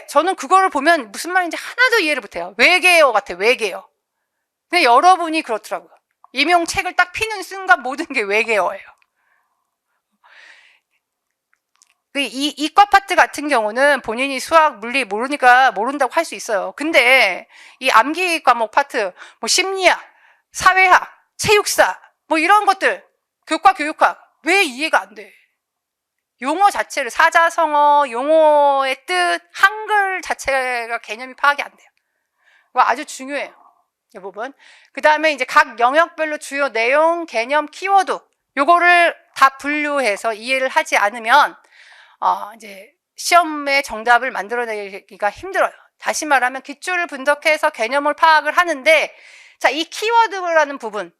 저는 그거를 보면 무슨 말인지 하나도 이해를 못해요. 외계어 같아요, 외계어. 근데 여러분이 그렇더라고요. 임용책을 딱 피는 순간 모든 게 외계어예요. 이과 파트 같은 경우는 본인이 수학, 물리 모르니까 모른다고 할 수 있어요. 근데 이 암기 과목 파트, 뭐 심리학, 사회학, 체육사, 뭐 이런 것들, 교육학, 왜 이해가 안 돼? 용어 자체를, 사자성어, 용어의 뜻, 한글 자체가 개념이 파악이 안 돼요. 이거 아주 중요해요. 이 부분. 그 다음에 이제 각 영역별로 주요 내용, 개념, 키워드, 요거를 다 분류해서 이해를 하지 않으면, 이제 시험의 정답을 만들어내기가 힘들어요. 다시 말하면 기초를 분석해서 개념을 파악을 하는데, 자, 이 키워드라는 부분,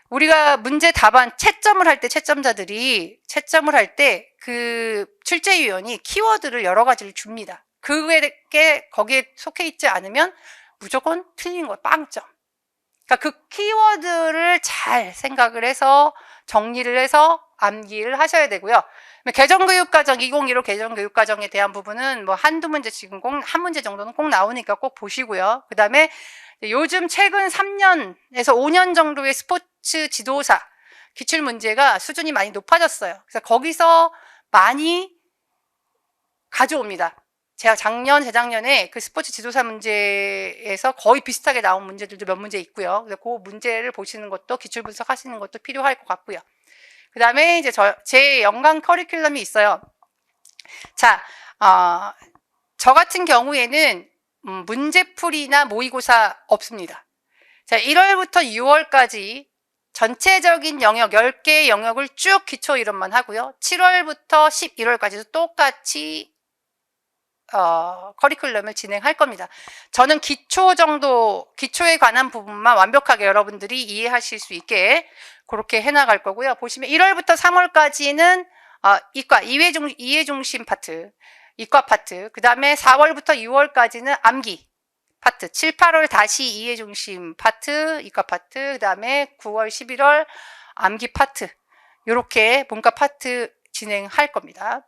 우리가 문제 답안 채점을 할 때 채점자들이 채점을 할 때 그 출제위원이 키워드를 여러 가지를 줍니다. 그게 거기에 속해 있지 않으면 무조건 틀린 거예요. 빵점. 그러니까 그 키워드를 잘 생각을 해서 정리를 해서 암기를 하셔야 되고요. 개정교육과정 2015 개정교육과정에 대한 부분은 뭐 한두 문제 지금 한 문제 정도는 꼭 나오니까 꼭 보시고요. 그 다음에 요즘 최근 3년에서 5년 정도의 스포츠 지도사 기출 문제가 수준이 많이 높아졌어요. 그래서 거기서 많이 가져옵니다. 제가 재작년에 그 스포츠 지도사 문제에서 거의 비슷하게 나온 문제들도 몇 문제 있고요. 그래서 그 문제를 보시는 것도 기출 분석하시는 것도 필요할 것 같고요. 그 다음에 이제 제 연간 커리큘럼이 있어요. 자, 저 같은 경우에는 문제풀이나 모의고사 없습니다. 자, 1월부터 6월까지 전체적인 영역 10개의 영역을 쭉 기초 이론만 하고요. 7월부터 11월까지도 똑같이 커리큘럼을 진행할 겁니다. 저는 기초에 관한 부분만 완벽하게 여러분들이 이해하실 수 있게 그렇게 해나갈 거고요. 보시면 1월부터 3월까지는 이과, 이해 중심 파트, 이과 파트, 그 다음에 4월부터 6월까지는 암기 파트, 7, 8월 다시 이해 중심 파트, 이과 파트, 그 다음에 9월, 11월 암기 파트, 요렇게 문과 파트 진행할 겁니다.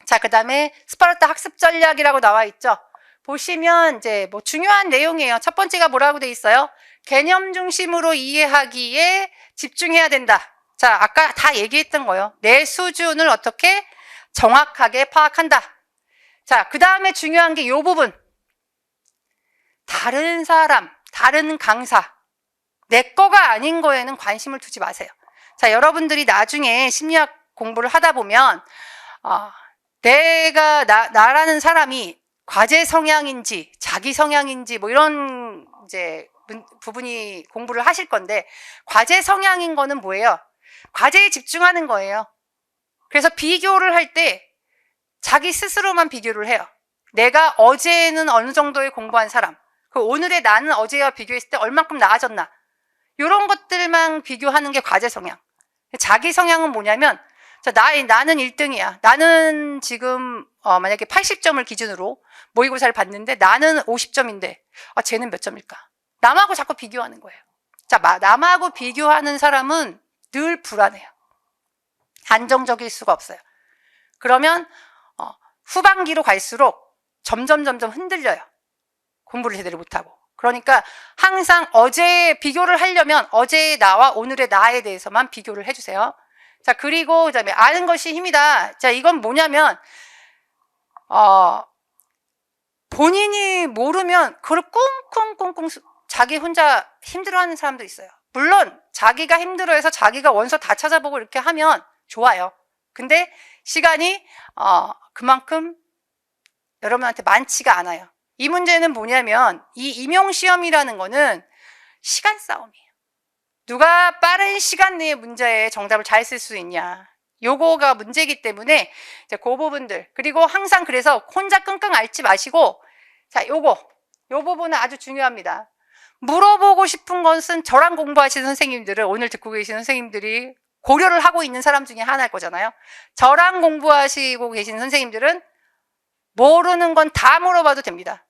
자, 그 다음에 스파르타 학습 전략이라고 나와 있죠. 보시면 이제 뭐 중요한 내용이에요. 첫 번째가 뭐라고 돼 있어요? 개념 중심으로 이해하기에 집중해야 된다. 자, 아까 다 얘기했던 거예요. 내 수준을 어떻게 정확하게 파악한다. 자, 그 다음에 중요한 게 이 부분. 다른 사람, 다른 강사, 내 거가 아닌 거에는 관심을 두지 마세요. 자, 여러분들이 나중에 심리학 공부를 하다 보면 나라는 사람이 과제 성향인지 자기 성향인지 뭐 이런 이제 부분이 공부를 하실 건데, 과제 성향인 거는 뭐예요? 과제에 집중하는 거예요. 그래서 비교를 할 때 자기 스스로만 비교를 해요. 내가 어제는 어느 정도의 공부한 사람, 그 오늘의 나는 어제와 비교했을 때 얼만큼 나아졌나, 이런 것들만 비교하는 게 과제 성향. 자기 성향은 뭐냐면, 자, 나는 1등이야. 나는 지금 만약에 80점을 기준으로 모의고사를 봤는데 나는 50점인데 쟤는 몇 점일까? 남하고 자꾸 비교하는 거예요. 자, 남하고 비교하는 사람은 늘 불안해요. 안정적일 수가 없어요. 그러면 후반기로 갈수록 점점 흔들려요. 공부를 제대로 못하고. 그러니까 항상 어제 비교를 하려면 어제의 나와 오늘의 나에 대해서만 비교를 해주세요. 자, 그리고 그다음에 아는 것이 힘이다. 자, 이건 뭐냐면 본인이 모르면 그걸 꿍꿍꿍꿍 자기 혼자 힘들어하는 사람도 있어요. 물론 자기가 힘들어해서 자기가 원서 다 찾아보고 이렇게 하면 좋아요. 근데 시간이 그만큼 여러분한테 많지가 않아요. 이 문제는 뭐냐면 이 임용시험이라는 거는 시간 싸움이에요. 누가 빠른 시간 내에 문제에 정답을 잘 쓸 수 있냐, 요거가 문제이기 때문에 이제 그 부분들, 그리고 항상 그래서 혼자 끙끙 앓지 마시고, 자, 요 부분은 아주 중요합니다. 물어보고 싶은 것은 저랑 공부하시는 선생님들은, 오늘 듣고 계시는 선생님들이 고려를 하고 있는 사람 중에 하나일 거잖아요. 저랑 공부하시고 계신 선생님들은 모르는 건 다 물어봐도 됩니다.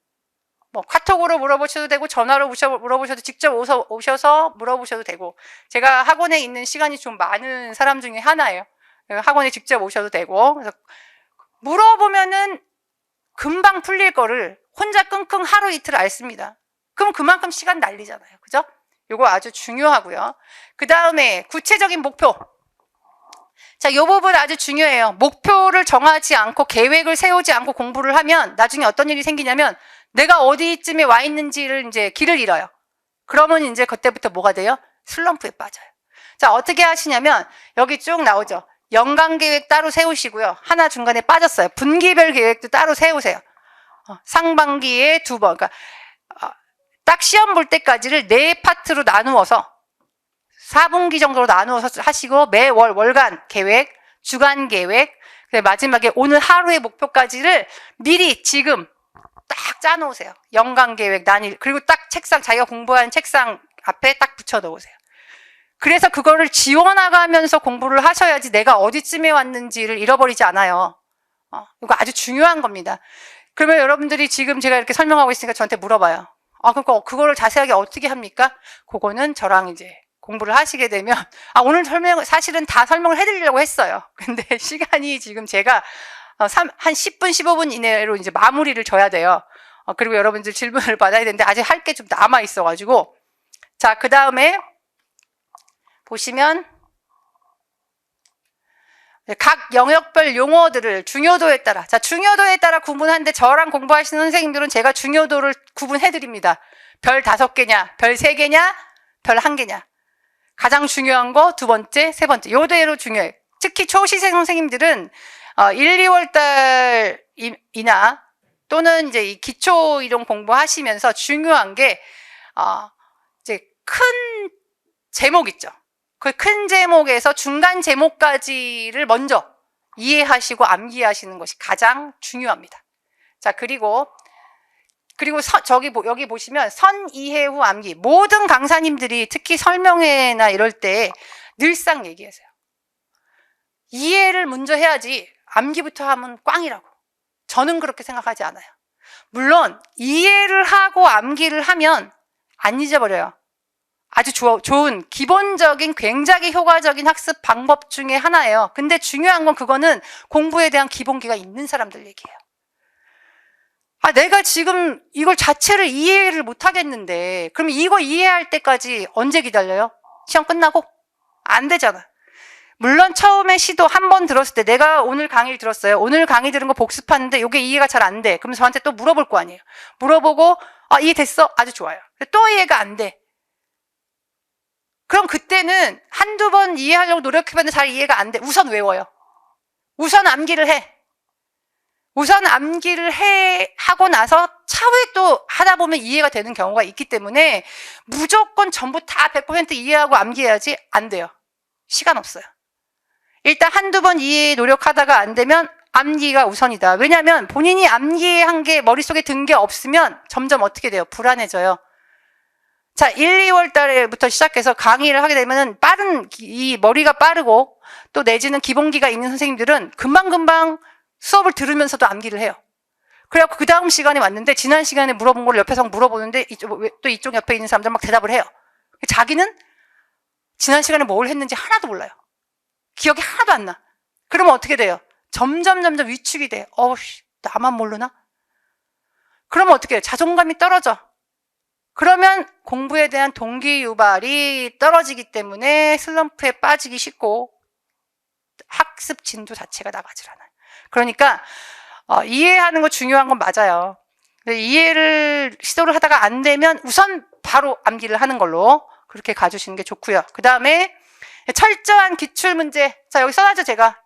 뭐 카톡으로 물어보셔도 되고 전화로 물어보셔도, 직접 오셔서 물어보셔도 되고, 제가 학원에 있는 시간이 좀 많은 사람 중에 하나예요. 학원에 직접 오셔도 되고. 그래서 물어보면은 금방 풀릴 거를 혼자 끙끙 하루 이틀 앓습니다. 그럼 그만큼 시간 날리잖아요. 그죠? 요거 아주 중요하고요. 그 다음에 구체적인 목표. 자, 이 부분 아주 중요해요. 목표를 정하지 않고 계획을 세우지 않고 공부를 하면 나중에 어떤 일이 생기냐면 내가 어디쯤에 와 있는지를 이제 길을 잃어요. 그러면 이제 그때부터 뭐가 돼요? 슬럼프에 빠져요. 자, 어떻게 하시냐면 여기 쭉 나오죠. 연간 계획 따로 세우시고요. 하나 중간에 빠졌어요. 분기별 계획도 따로 세우세요. 상반기에 2번. 그러니까 딱 시험 볼 때까지를 4파트로 나누어서 4분기 정도로 나누어서 하시고, 매월 월간 계획, 주간 계획, 마지막에 오늘 하루의 목표까지를 미리 지금 딱 짜놓으세요. 연간 계획, 단일, 그리고 딱 책상, 자기가 공부한 책상 앞에 딱 붙여 놓으세요. 그래서 그거를 지워나가면서 공부를 하셔야지 내가 어디쯤에 왔는지를 잃어버리지 않아요. 이거 아주 중요한 겁니다. 그러면 여러분들이 지금 제가 이렇게 설명하고 있으니까 저한테 물어봐요. 그러니까 그거를 자세하게 어떻게 합니까? 그거는 저랑 이제 공부를 하시게 되면, 오늘 사실은 다 설명을 해드리려고 했어요. 근데 시간이 지금 제가 한 10분, 15분 이내로 이제 마무리를 져야 돼요. 그리고 여러분들 질문을 받아야 되는데 아직 할 게 좀 남아 있어가지고. 자, 그 다음에 보시면 각 영역별 용어들을 중요도에 따라, 자, 중요도에 따라 구분하는데 저랑 공부하시는 선생님들은 제가 중요도를 구분해드립니다. 별 5개냐, 별 3개냐, 별 1개냐. 가장 중요한 거, 2번째, 3번째. 요대로 중요해요. 특히 초시생 선생님들은 1, 2월 달이나 또는 이제 이 기초 이론 공부하시면서 중요한 게 이제 큰 제목 있죠. 그 큰 제목에서 중간 제목까지를 먼저 이해하시고 암기하시는 것이 가장 중요합니다. 자, 그리고 여기 보시면 선 이해 후 암기. 모든 강사님들이 특히 설명회나 이럴 때 늘상 얘기하세요. 이해를 먼저 해야지 암기부터 하면 꽝이라고. 저는 그렇게 생각하지 않아요. 물론 이해를 하고 암기를 하면 안 잊어버려요. 아주 좋은 기본적인 굉장히 효과적인 학습 방법 중에 하나예요. 근데 중요한 건 그거는 공부에 대한 기본기가 있는 사람들 얘기예요. 내가 지금 이걸 자체를 이해를 못 하겠는데, 그럼 이거 이해할 때까지 언제 기다려요? 시험 끝나고? 안 되잖아. 물론 처음에 시도 한 번 들었을 때, 내가 오늘 강의를 들었어요. 오늘 강의 들은 거 복습하는데 이게 이해가 잘 안 돼. 그럼 저한테 또 물어볼 거 아니에요. 물어보고 이해됐어? 아주 좋아요. 또 이해가 안 돼. 그럼 그때는 한두 번 이해하려고 노력해봤는데 잘 이해가 안 돼. 우선 외워요. 우선 암기를 해. 우선 암기를 하고 나서 차후에 또 하다 보면 이해가 되는 경우가 있기 때문에 무조건 전부 다 100% 이해하고 암기해야지 안 돼요. 시간 없어요. 일단 한두 번 이해 노력하다가 안 되면 암기가 우선이다. 왜냐하면 본인이 암기한 게 머릿속에 든 게 없으면 점점 어떻게 돼요? 불안해져요. 자, 1, 2월 달에부터 시작해서 강의를 하게 되면은 이 머리가 빠르고 또 내지는 기본기가 있는 선생님들은 금방금방 수업을 들으면서도 암기를 해요. 그래갖고 그 다음 시간에 왔는데 지난 시간에 물어본 걸 옆에서 물어보는데 또 이쪽 옆에 있는 사람들 막 대답을 해요. 자기는 지난 시간에 뭘 했는지 하나도 몰라요. 기억이 하나도 안 나. 그러면 어떻게 돼요? 점점 위축이 돼. 나만 모르나? 그러면 어떻게 해요? 자존감이 떨어져. 그러면 공부에 대한 동기 유발이 떨어지기 때문에 슬럼프에 빠지기 쉽고 학습 진도 자체가 나가질 않아요. 그러니까 이해하는 거 중요한 건 맞아요. 이해를 시도를 하다가 안 되면 우선 바로 암기를 하는 걸로 그렇게 가주시는 게 좋고요. 그 다음에 철저한 기출문제. 자, 여기 써놨죠, 제가.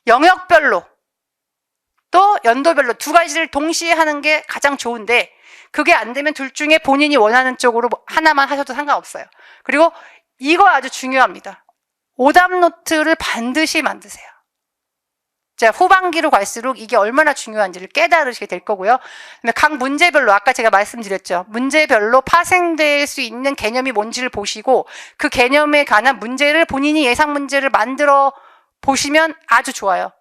영역별로 또 연도별로 두 가지를 동시에 하는 게 가장 좋은데 그게 안 되면 둘 중에 본인이 원하는 쪽으로 하나만 하셔도 상관없어요. 그리고 이거 아주 중요합니다. 오답 노트를 반드시 만드세요. 자, 후반기로 갈수록 이게 얼마나 중요한지를 깨달으시게 될 거고요. 각 문제별로 아까 제가 말씀드렸죠. 문제별로 파생될 수 있는 개념이 뭔지를 보시고 그 개념에 관한 문제를 본인이 예상 문제를 만들어 보시면 아주 좋아요.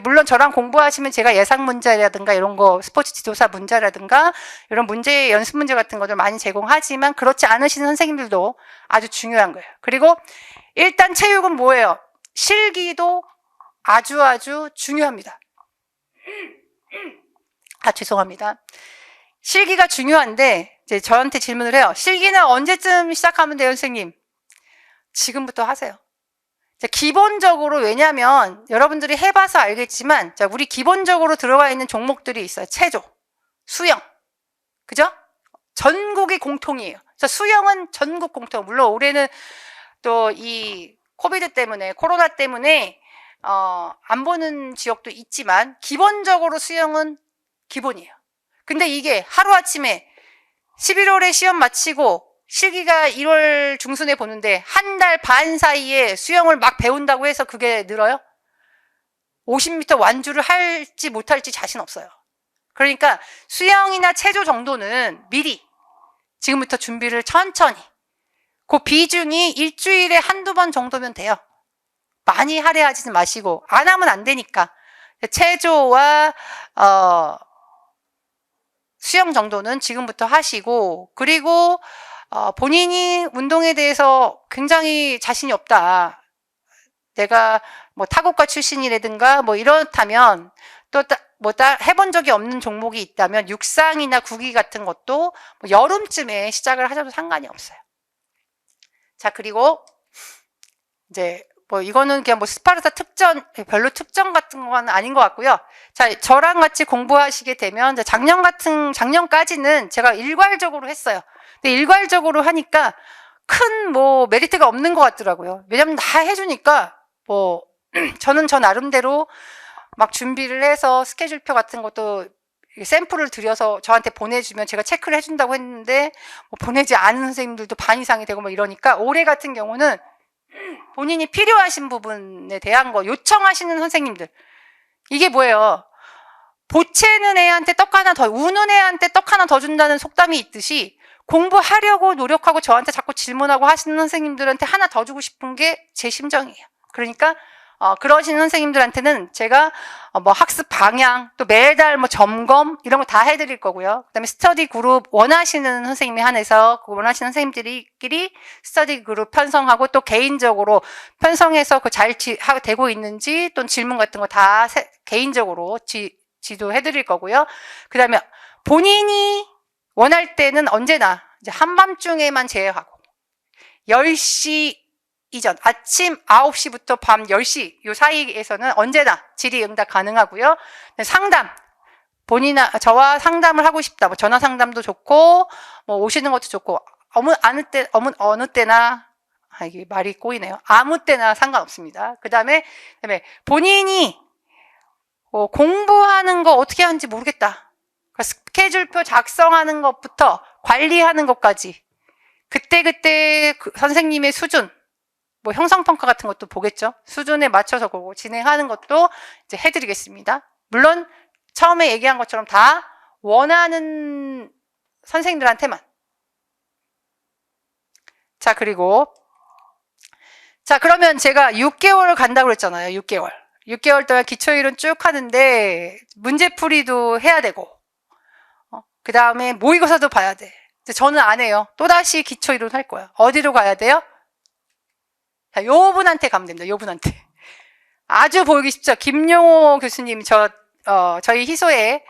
물론 저랑 공부하시면 제가 예상 문제라든가 이런 거 스포츠 지도사 문제라든가 이런 문제 연습 문제 같은 것들 많이 제공하지만 그렇지 않으신 선생님들도 아주 중요한 거예요. 그리고 일단 체육은 뭐예요? 실기도 아주 중요합니다. 죄송합니다. 실기가 중요한데 이제 저한테 질문을 해요. 실기는 언제쯤 시작하면 돼요, 선생님? 지금부터 하세요. 기본적으로 왜냐하면 여러분들이 해봐서 알겠지만 자, 우리 기본적으로 들어가 있는 종목들이 있어요. 체조, 수영, 그죠? 전국이 공통이에요. 수영은 전국 공통. 물론 올해는 또 이 코비드 때문에 코로나 때문에 안 보는 지역도 있지만 기본적으로 수영은 기본이에요. 근데 이게 하루아침에 11월에 시험 마치고 실기가 1월 중순에 보는데 한 달 반 사이에 수영을 막 배운다고 해서 그게 늘어요? 50m 완주를 할지 못할지 자신 없어요. 그러니까 수영이나 체조 정도는 미리 지금부터 준비를 천천히 그 비중이 일주일에 한두 번 정도면 돼요. 많이 할애하지는 마시고 안 하면 안 되니까 체조와 수영 정도는 지금부터 하시고 그리고 본인이 운동에 대해서 굉장히 자신이 없다. 내가 뭐 타고과 출신이라든가 뭐 이렇다면 또 해본 적이 없는 종목이 있다면 육상이나 구기 같은 것도 뭐 여름쯤에 시작을 하셔도 상관이 없어요. 자, 그리고 이제 뭐 이거는 그냥 뭐 스파르타 특전 별로 특전 같은 건 아닌 것 같고요. 자, 저랑 같이 공부하시게 되면 작년까지는 제가 일괄적으로 했어요. 근데 일괄적으로 하니까 큰 뭐 메리트가 없는 것 같더라고요. 왜냐면 다 해주니까 뭐 저는 저 나름대로 막 준비를 해서 스케줄표 같은 것도 샘플을 들여서 저한테 보내주면 제가 체크를 해준다고 했는데 뭐 보내지 않은 선생님들도 반 이상이 되고 뭐 이러니까 올해 같은 경우는 본인이 필요하신 부분에 대한 거 요청하시는 선생님들 이게 뭐예요? 보채는 애한테 떡 하나 더 우는 애한테 떡 하나 더 준다는 속담이 있듯이 공부하려고 노력하고 저한테 자꾸 질문하고 하시는 선생님들한테 하나 더 주고 싶은 게 제 심정이에요. 그러니까 그러시는 선생님들한테는 제가 뭐 학습 방향 또 매달 뭐 점검 이런 거 다 해드릴 거고요. 그다음에 스터디 그룹 원하시는 선생님이 한해서 그 원하시는 선생님들끼리 스터디 그룹 편성하고 또 개인적으로 편성해서 그 잘 되고 있는지 또 질문 같은 거 다 개인적으로 지도해드릴 거고요. 그다음에 본인이 원할 때는 언제나 이제 한밤중에만 제외하고 10시 이전 아침 9시부터 밤 10시 요 사이에서는 언제나 질의응답 가능하고요. 상담 저와 상담을 하고 싶다. 뭐 전화 상담도 좋고 뭐 오시는 것도 좋고 어느 때나 이게 말이 꼬이네요. 아무 때나 상관없습니다. 그다음에 본인이 공부하는 거 어떻게 하는지 모르겠다. 스케줄표 작성하는 것부터 관리하는 것까지 그때 선생님의 수준 뭐 형상평가 같은 것도 보겠죠. 수준에 맞춰서 그거 진행하는 것도 이제 해드리겠습니다. 물론 처음에 얘기한 것처럼 다 원하는 선생님들한테만. 자, 그리고 자, 그러면 제가 6개월을 간다고 그랬잖아요. 6개월. 6개월 동안 기초이론 쭉 하는데 문제풀이도 해야 되고 그 다음에 모의고사도 봐야 돼. 저는 안 해요. 또다시 기초이론 할 거야. 어디로 가야 돼요? 자, 요 분한테 가면 됩니다. 요 분한테. 아주 보이기 쉽죠? 김용호 교수님, 저희 희소의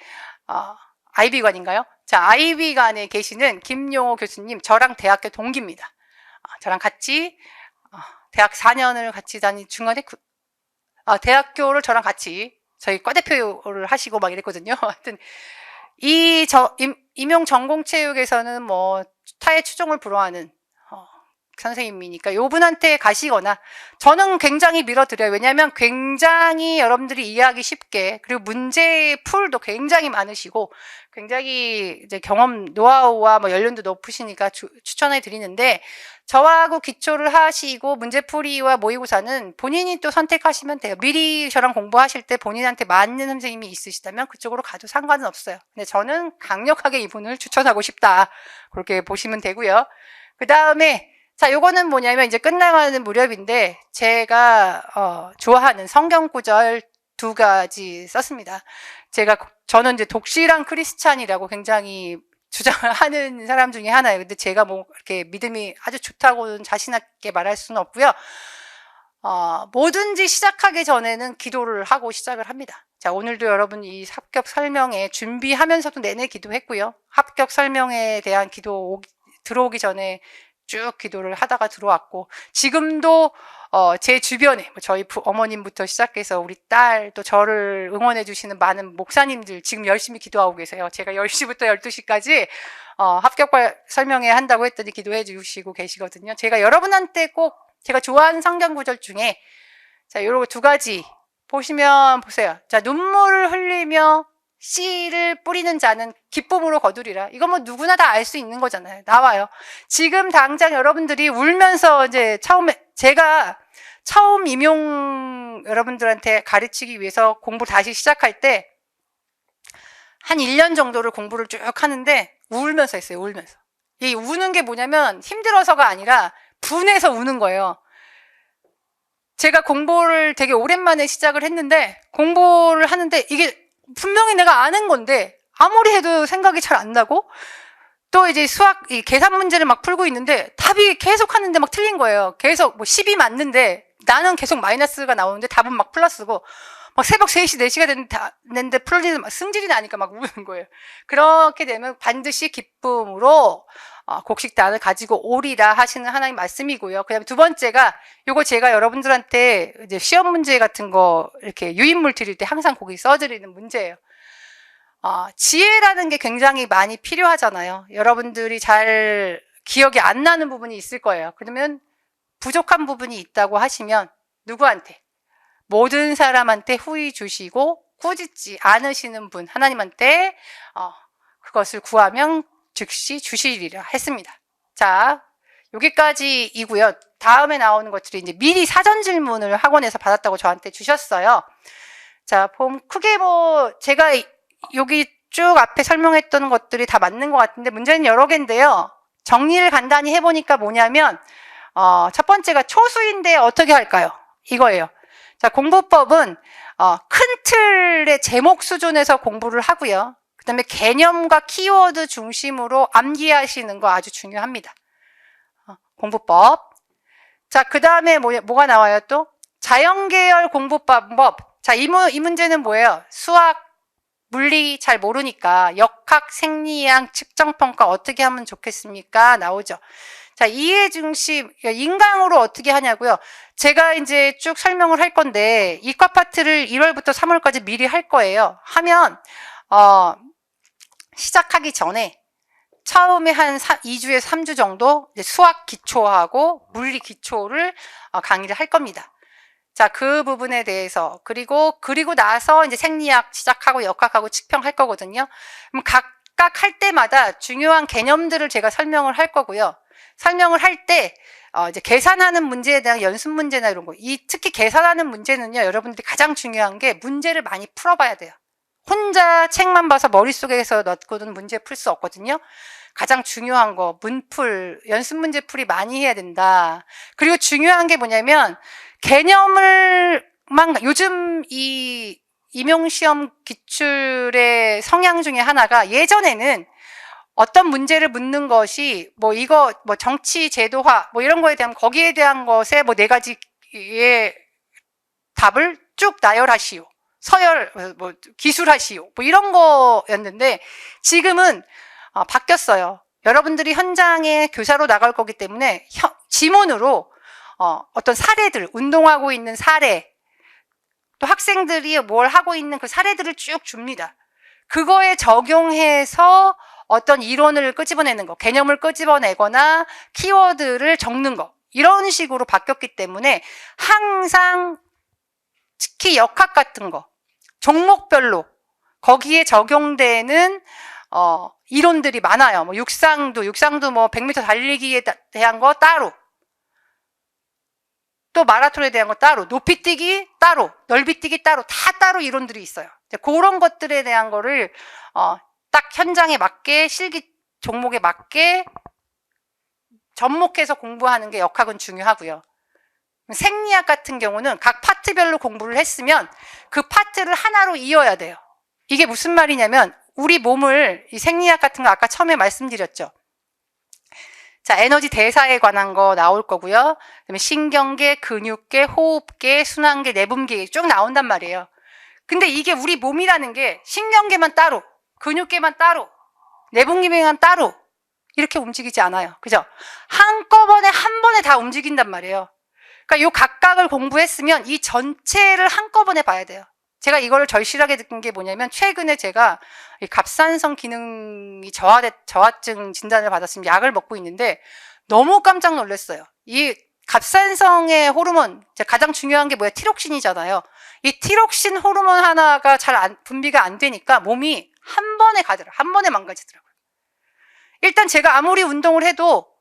IB관인가요? 자, IB관에 계시는 김용호 교수님, 저랑 대학교 동기입니다. 저랑 같이 대학 4년을 같이 중간에 대학교를 저랑 같이 저희 과대표를 하시고 막 이랬거든요. 하여튼 임용 전공체육에서는 뭐 타의 추종을 불허하는 선생님이니까 요 분한테 가시거나 저는 굉장히 밀어드려요. 왜냐하면 굉장히 여러분들이 이해하기 쉽게 그리고 문제 풀도 굉장히 많으시고 굉장히 이제 경험 노하우와 뭐 연륜도 높으시니까 추천해 드리는데 저하고 기초를 하시고 문제풀이와 모의고사는 본인이 또 선택하시면 돼요. 미리 저랑 공부하실 때 본인한테 맞는 선생님이 있으시다면 그쪽으로 가도 상관은 없어요. 근데 저는 강력하게 이분을 추천하고 싶다. 그렇게 보시면 되고요. 그 다음에 자, 요거는 뭐냐면 이제 끝나가는 무렵인데 제가 좋아하는 성경 구절 2가지 썼습니다. 저는 이제 독실한 크리스찬이라고 굉장히 주장을 하는 사람 중에 하나예요. 근데 제가 뭐 이렇게 믿음이 아주 좋다고는 자신 있게 말할 수는 없고요. 뭐든지 시작하기 전에는 기도를 하고 시작을 합니다. 자, 오늘도 여러분 이 합격 설명회 준비하면서도 내내 기도했고요. 합격 설명회에 대한 기도 들어오기 전에 쭉 기도를 하다가 들어왔고 지금도 제 주변에 저희 어머님부터 시작해서 우리 딸 또 저를 응원해 주시는 많은 목사님들 지금 열심히 기도하고 계세요. 제가 10시부터 12시까지 합격 설명회 한다고 했더니 기도해 주시고 계시거든요. 제가 여러분한테 꼭 제가 좋아하는 성경 구절 중에 자, 요런 2가지 보시면 보세요. 자, 눈물을 흘리며 씨를 뿌리는 자는 기쁨으로 거두리라. 이건 뭐 누구나 다 알 수 있는 거잖아요. 나와요. 지금 당장 여러분들이 울면서 이제 제가 처음 임용 여러분들한테 가르치기 위해서 공부 다시 시작할 때 한 1년 정도를 공부를 쭉 하는데 울면서 했어요. 울면서. 이 우는 게 뭐냐면 힘들어서가 아니라 분해서 우는 거예요. 제가 공부를 되게 오랜만에 시작을 했는데 공부를 하는데 이게 분명히 내가 아는 건데 아무리 해도 생각이 잘 안 나고 또 이제 계산 문제를 막 풀고 있는데 답이 계속 하는데 막 틀린 거예요. 계속 뭐 10이 맞는데 나는 계속 마이너스가 나오는데 답은 막 플러스고 막 새벽 3시, 4시가 됐는데 풀리는 막 승질이 나니까 막 우는 거예요. 그렇게 되면 반드시 기쁨으로 곡식단을 가지고 오리라 하시는 하나님 말씀이고요. 그다음에 2번째가 요거 제가 여러분들한테 이제 시험 문제 같은 거 이렇게 유인물 드릴 때 항상 거기 써드리는 문제예요. 지혜라는 게 굉장히 많이 필요하잖아요. 여러분들이 잘 기억이 안 나는 부분이 있을 거예요. 그러면 부족한 부분이 있다고 하시면 누구한테? 모든 사람한테 후히 주시고 꾸짖지 않으시는 분 하나님한테 그것을 구하면 즉시 주시리라 했습니다. 자, 여기까지이고요. 다음에 나오는 것들이 이제 미리 사전 질문을 학원에서 받았다고 저한테 주셨어요. 자, 크게 뭐 제가 여기 쭉 앞에 설명했던 것들이 다 맞는 것 같은데 문제는 여러 개인데요. 정리를 간단히 해보니까 뭐냐면 첫 번째가 초수인데 어떻게 할까요? 이거예요. 자, 공부법은 큰 틀의 제목 수준에서 공부를 하고요. 그 다음에 개념과 키워드 중심으로 암기하시는 거 아주 중요합니다. 공부법. 자, 그 다음에 뭐가 나와요 또? 자연계열 공부법. 자, 이 문제는 뭐예요? 수학, 물리 잘 모르니까 역학, 생리학, 측정평가 어떻게 하면 좋겠습니까? 나오죠. 자, 이해 중심, 인강으로 어떻게 하냐고요? 제가 이제 쭉 설명을 할 건데 이과 파트를 1월부터 3월까지 미리 할 거예요. 하면 시작하기 전에 처음에 한 2주에서 3주 정도 이제 수학 기초하고 물리 기초를 강의를 할 겁니다. 자, 그 부분에 대해서 그리고 나서 이제 생리학 시작하고 역학하고 측평 할 거거든요. 그럼 각각 할 때마다 중요한 개념들을 제가 설명을 할 거고요. 설명을 할 때 이제 계산하는 문제에 대한 연습 문제나 이런 거, 특히 계산하는 문제는요, 여러분들이 가장 중요한 게 문제를 많이 풀어봐야 돼요. 혼자 책만 봐서 머릿속에서 넣고는 문제 풀 수 없거든요. 가장 중요한 거, 문풀, 연습 문제 풀이 많이 해야 된다. 그리고 중요한 게 뭐냐면, 요즘 이 임용시험 기출의 성향 중에 하나가, 예전에는 어떤 문제를 묻는 것이 정치 제도화 이런 거에 대한, 거기에 대한 것에 4가지의 답을 쭉 나열하시오, 서열 기술하시오 이런 거였는데, 지금은 바뀌었어요. 여러분들이 현장에 교사로 나갈 거기 때문에 지문으로 어떤 사례들, 운동하고 있는 사례, 또 학생들이 뭘 하고 있는 그 사례들을 쭉 줍니다. 그거에 적용해서 어떤 이론을 끄집어내는 거, 개념을 끄집어내거나 키워드를 적는 거, 이런 식으로 바뀌었기 때문에 항상 특히 역학 같은 거, 종목별로 거기에 적용되는 이론들이 많아요. 육상도 100m 달리기에 대한 거 따로, 또 마라톤에 대한 거 따로, 높이뛰기 따로, 넓이뛰기 따로, 다 따로 이론들이 있어요. 그런 것들에 대한 거를 딱 현장에 맞게, 실기 종목에 맞게 접목해서 공부하는 게 역학은 중요하고요. 생리학 같은 경우는 각 파트별로 공부를 했으면 그 파트를 하나로 이어야 돼요. 이게 무슨 말이냐면, 우리 몸을, 이 생리학 같은 거 아까 처음에 말씀드렸죠. 자, 에너지 대사에 관한 거 나올 거고요. 그다음에 신경계, 근육계, 호흡계, 순환계, 내분계 쭉 나온단 말이에요. 근데 이게 우리 몸이라는 게 신경계만 따로, 근육계만 따로, 내분계만 따로 이렇게 움직이지 않아요. 그죠? 한꺼번에 한 번에 다 움직인단 말이에요. 그러니까 요 각각을 공부했으면 이 전체를 한꺼번에 봐야 돼요. 제가 이거를 절실하게 느낀 게 뭐냐면, 최근에 제가 이 갑산성 기능이 저하증 진단을 받았으면 약을 먹고 있는데 너무 깜짝 놀랐어요. 이 갑산성의 호르몬, 가장 중요한 게 뭐야? 티록신이잖아요. 이 티록신 호르몬 하나가 분비가 안 되니까 몸이 한 번에 가더라고요. 한 번에 망가지더라고요. 일단 제가 아무리 운동을 해도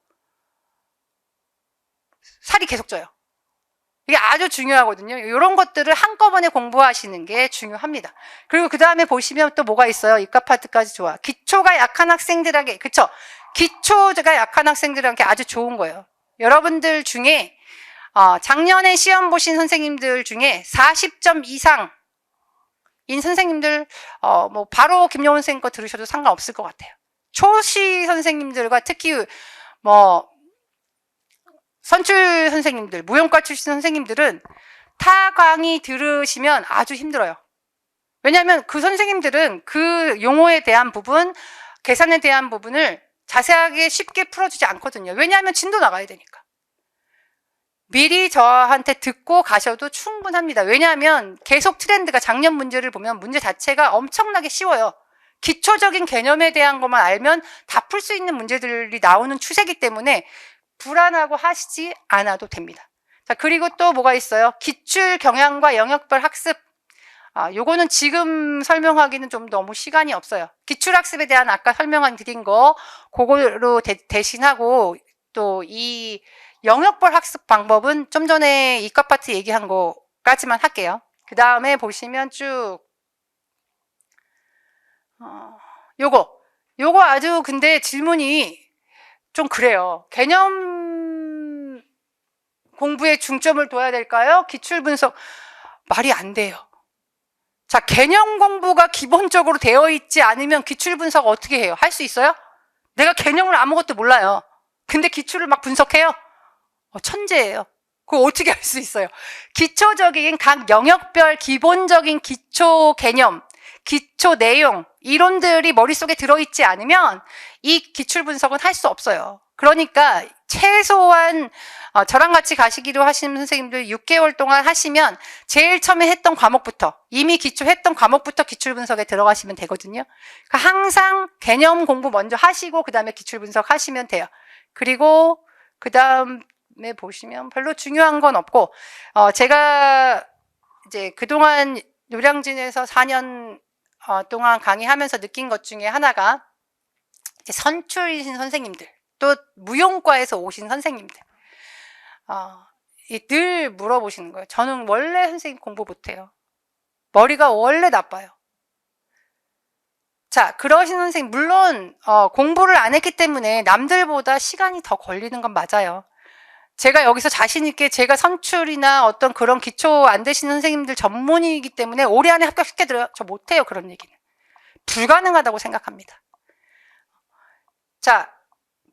살이 계속 쪄요. 이게 아주 중요하거든요. 이런 것들을 한꺼번에 공부하시는 게 중요합니다. 그리고 그 다음에 보시면 또 뭐가 있어요? 이과 파트까지 좋아. 기초가 약한 학생들에게, 그쵸? 기초가 약한 학생들한테 아주 좋은 거예요. 여러분들 중에 작년에 시험 보신 선생님들 중에 40점 이상인 선생님들, 바로 김영훈 선생님 거 들으셔도 상관없을 것 같아요. 초시 선생님들과 특히 선출 선생님들, 무용과 출신 선생님들은 타 강의 들으시면 아주 힘들어요. 왜냐하면 그 선생님들은 그 용어에 대한 부분, 계산에 대한 부분을 자세하게 쉽게 풀어주지 않거든요. 왜냐하면 진도 나가야 되니까. 미리 저한테 듣고 가셔도 충분합니다. 왜냐하면 계속 트렌드가, 작년 문제를 보면 문제 자체가 엄청나게 쉬워요. 기초적인 개념에 대한 것만 알면 다 풀 수 있는 문제들이 나오는 추세이기 때문에 불안하고 하시지 않아도 됩니다. 자, 그리고 또 뭐가 있어요? 기출 경향과 영역별 학습. 요거는 지금 설명하기는 좀 너무 시간이 없어요. 기출 학습에 대한 아까 설명드린 거, 그거로 대신하고, 또 이 영역별 학습 방법은 좀 전에 이과 파트 얘기한 거까지만 할게요. 그 다음에 보시면 쭉, 요거 아주 근데 질문이 좀 그래요. 개념 공부에 중점을 둬야 될까요? 기출 분석. 말이 안 돼요. 자, 개념 공부가 기본적으로 되어 있지 않으면 기출 분석 어떻게 해요? 할 수 있어요? 내가 개념을 아무것도 몰라요. 근데 기출을 막 분석해요? 천재예요. 그거 어떻게 할 수 있어요? 기초적인 각 영역별 기본적인 기초 개념, 기초 내용, 이론들이 머릿속에 들어있지 않으면 이 기출 분석은 할 수 없어요. 그러니까 최소한 저랑 같이 가시기로 하시는 선생님들 6개월 동안 하시면 제일 처음에 했던 과목부터, 이미 기초했던 과목부터 기출 분석에 들어가시면 되거든요. 그러니까 항상 개념 공부 먼저 하시고 그 다음에 기출 분석 하시면 돼요. 그리고 그 다음에 보시면 별로 중요한 건 없고, 제가 이제 그동안 노량진에서 4년 동안 강의하면서 느낀 것 중에 하나가, 이제 선출이신 선생님들, 또 무용과에서 오신 선생님들 늘 물어보시는 거예요. 저는 원래 선생님 공부 못해요. 머리가 원래 나빠요. 자, 그러신 선생님 물론 공부를 안 했기 때문에 남들보다 시간이 더 걸리는 건 맞아요. 제가 여기서 자신 있게 제가 선출이나 어떤 그런 기초 안 되시는 선생님들 전문이기 때문에 올해 안에 합격시켜드려요. 저 못해요. 그런 얘기는. 불가능하다고 생각합니다. 자,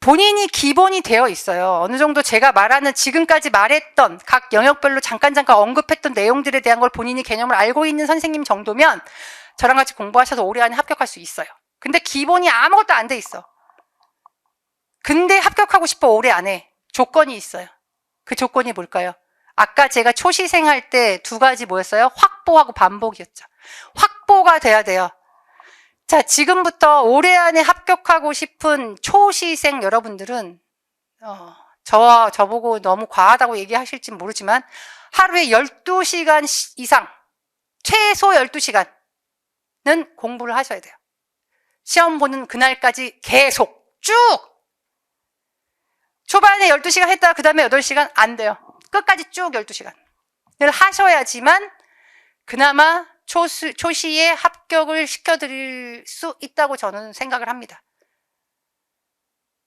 본인이 기본이 되어 있어요. 어느 정도 제가 말하는 지금까지 말했던 각 영역별로 잠깐 언급했던 내용들에 대한 걸 본인이 개념을 알고 있는 선생님 정도면 저랑 같이 공부하셔서 올해 안에 합격할 수 있어요. 근데 기본이 아무것도 안 돼 있어. 근데 합격하고 싶어 올해 안에 조건이 있어요. 그 조건이 뭘까요? 아까 제가 초시생 할 때 두 가지 뭐였어요? 확보하고 반복이었죠. 확보가 돼야 돼요. 자, 지금부터 올해 안에 합격하고 싶은 초시생 여러분들은 저보고 너무 과하다고 얘기하실지 모르지만 하루에 12시간 이상 최소 12시간은 공부를 하셔야 돼요. 시험 보는 그날까지 계속 쭉 초반에 12시간 했다가 그 다음에 8시간 안 돼요. 끝까지 쭉 12시간을 하셔야지만 그나마 초시에 합격을 시켜드릴 수 있다고 저는 생각을 합니다.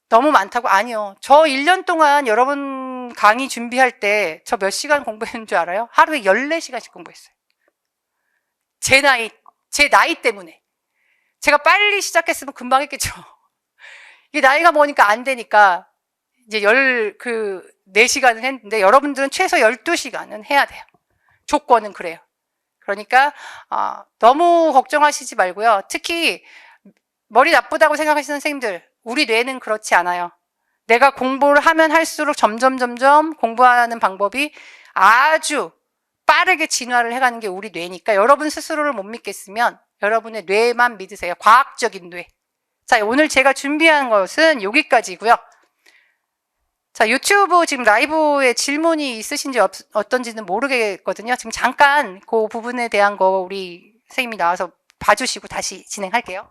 너무 많다고? 아니요. 저 1년 동안 여러분 강의 준비할 때 저 몇 시간 공부했는 줄 알아요? 하루에 14시간씩 공부했어요. 제 나이 때문에. 제가 빨리 시작했으면 금방 했겠죠. 이게 나이가 먹으니까 안 되니까 이제 4시간을 했는데 여러분들은 최소 12시간은 해야 돼요. 조건은 그래요. 그러니까 너무 걱정하시지 말고요. 특히 머리 나쁘다고 생각하시는 선생님들, 우리 뇌는 그렇지 않아요. 내가 공부를 하면 할수록 점점 공부하는 방법이 아주 빠르게 진화를 해가는 게 우리 뇌니까 여러분 스스로를 못 믿겠으면 여러분의 뇌만 믿으세요. 과학적인 뇌. 자, 오늘 제가 준비한 것은 여기까지고요. 자, 유튜브 지금 라이브에 질문이 있으신지 어떤지는 모르겠거든요. 지금 잠깐 그 부분에 대한 거 우리 선생님이 나와서 봐주시고 다시 진행할게요.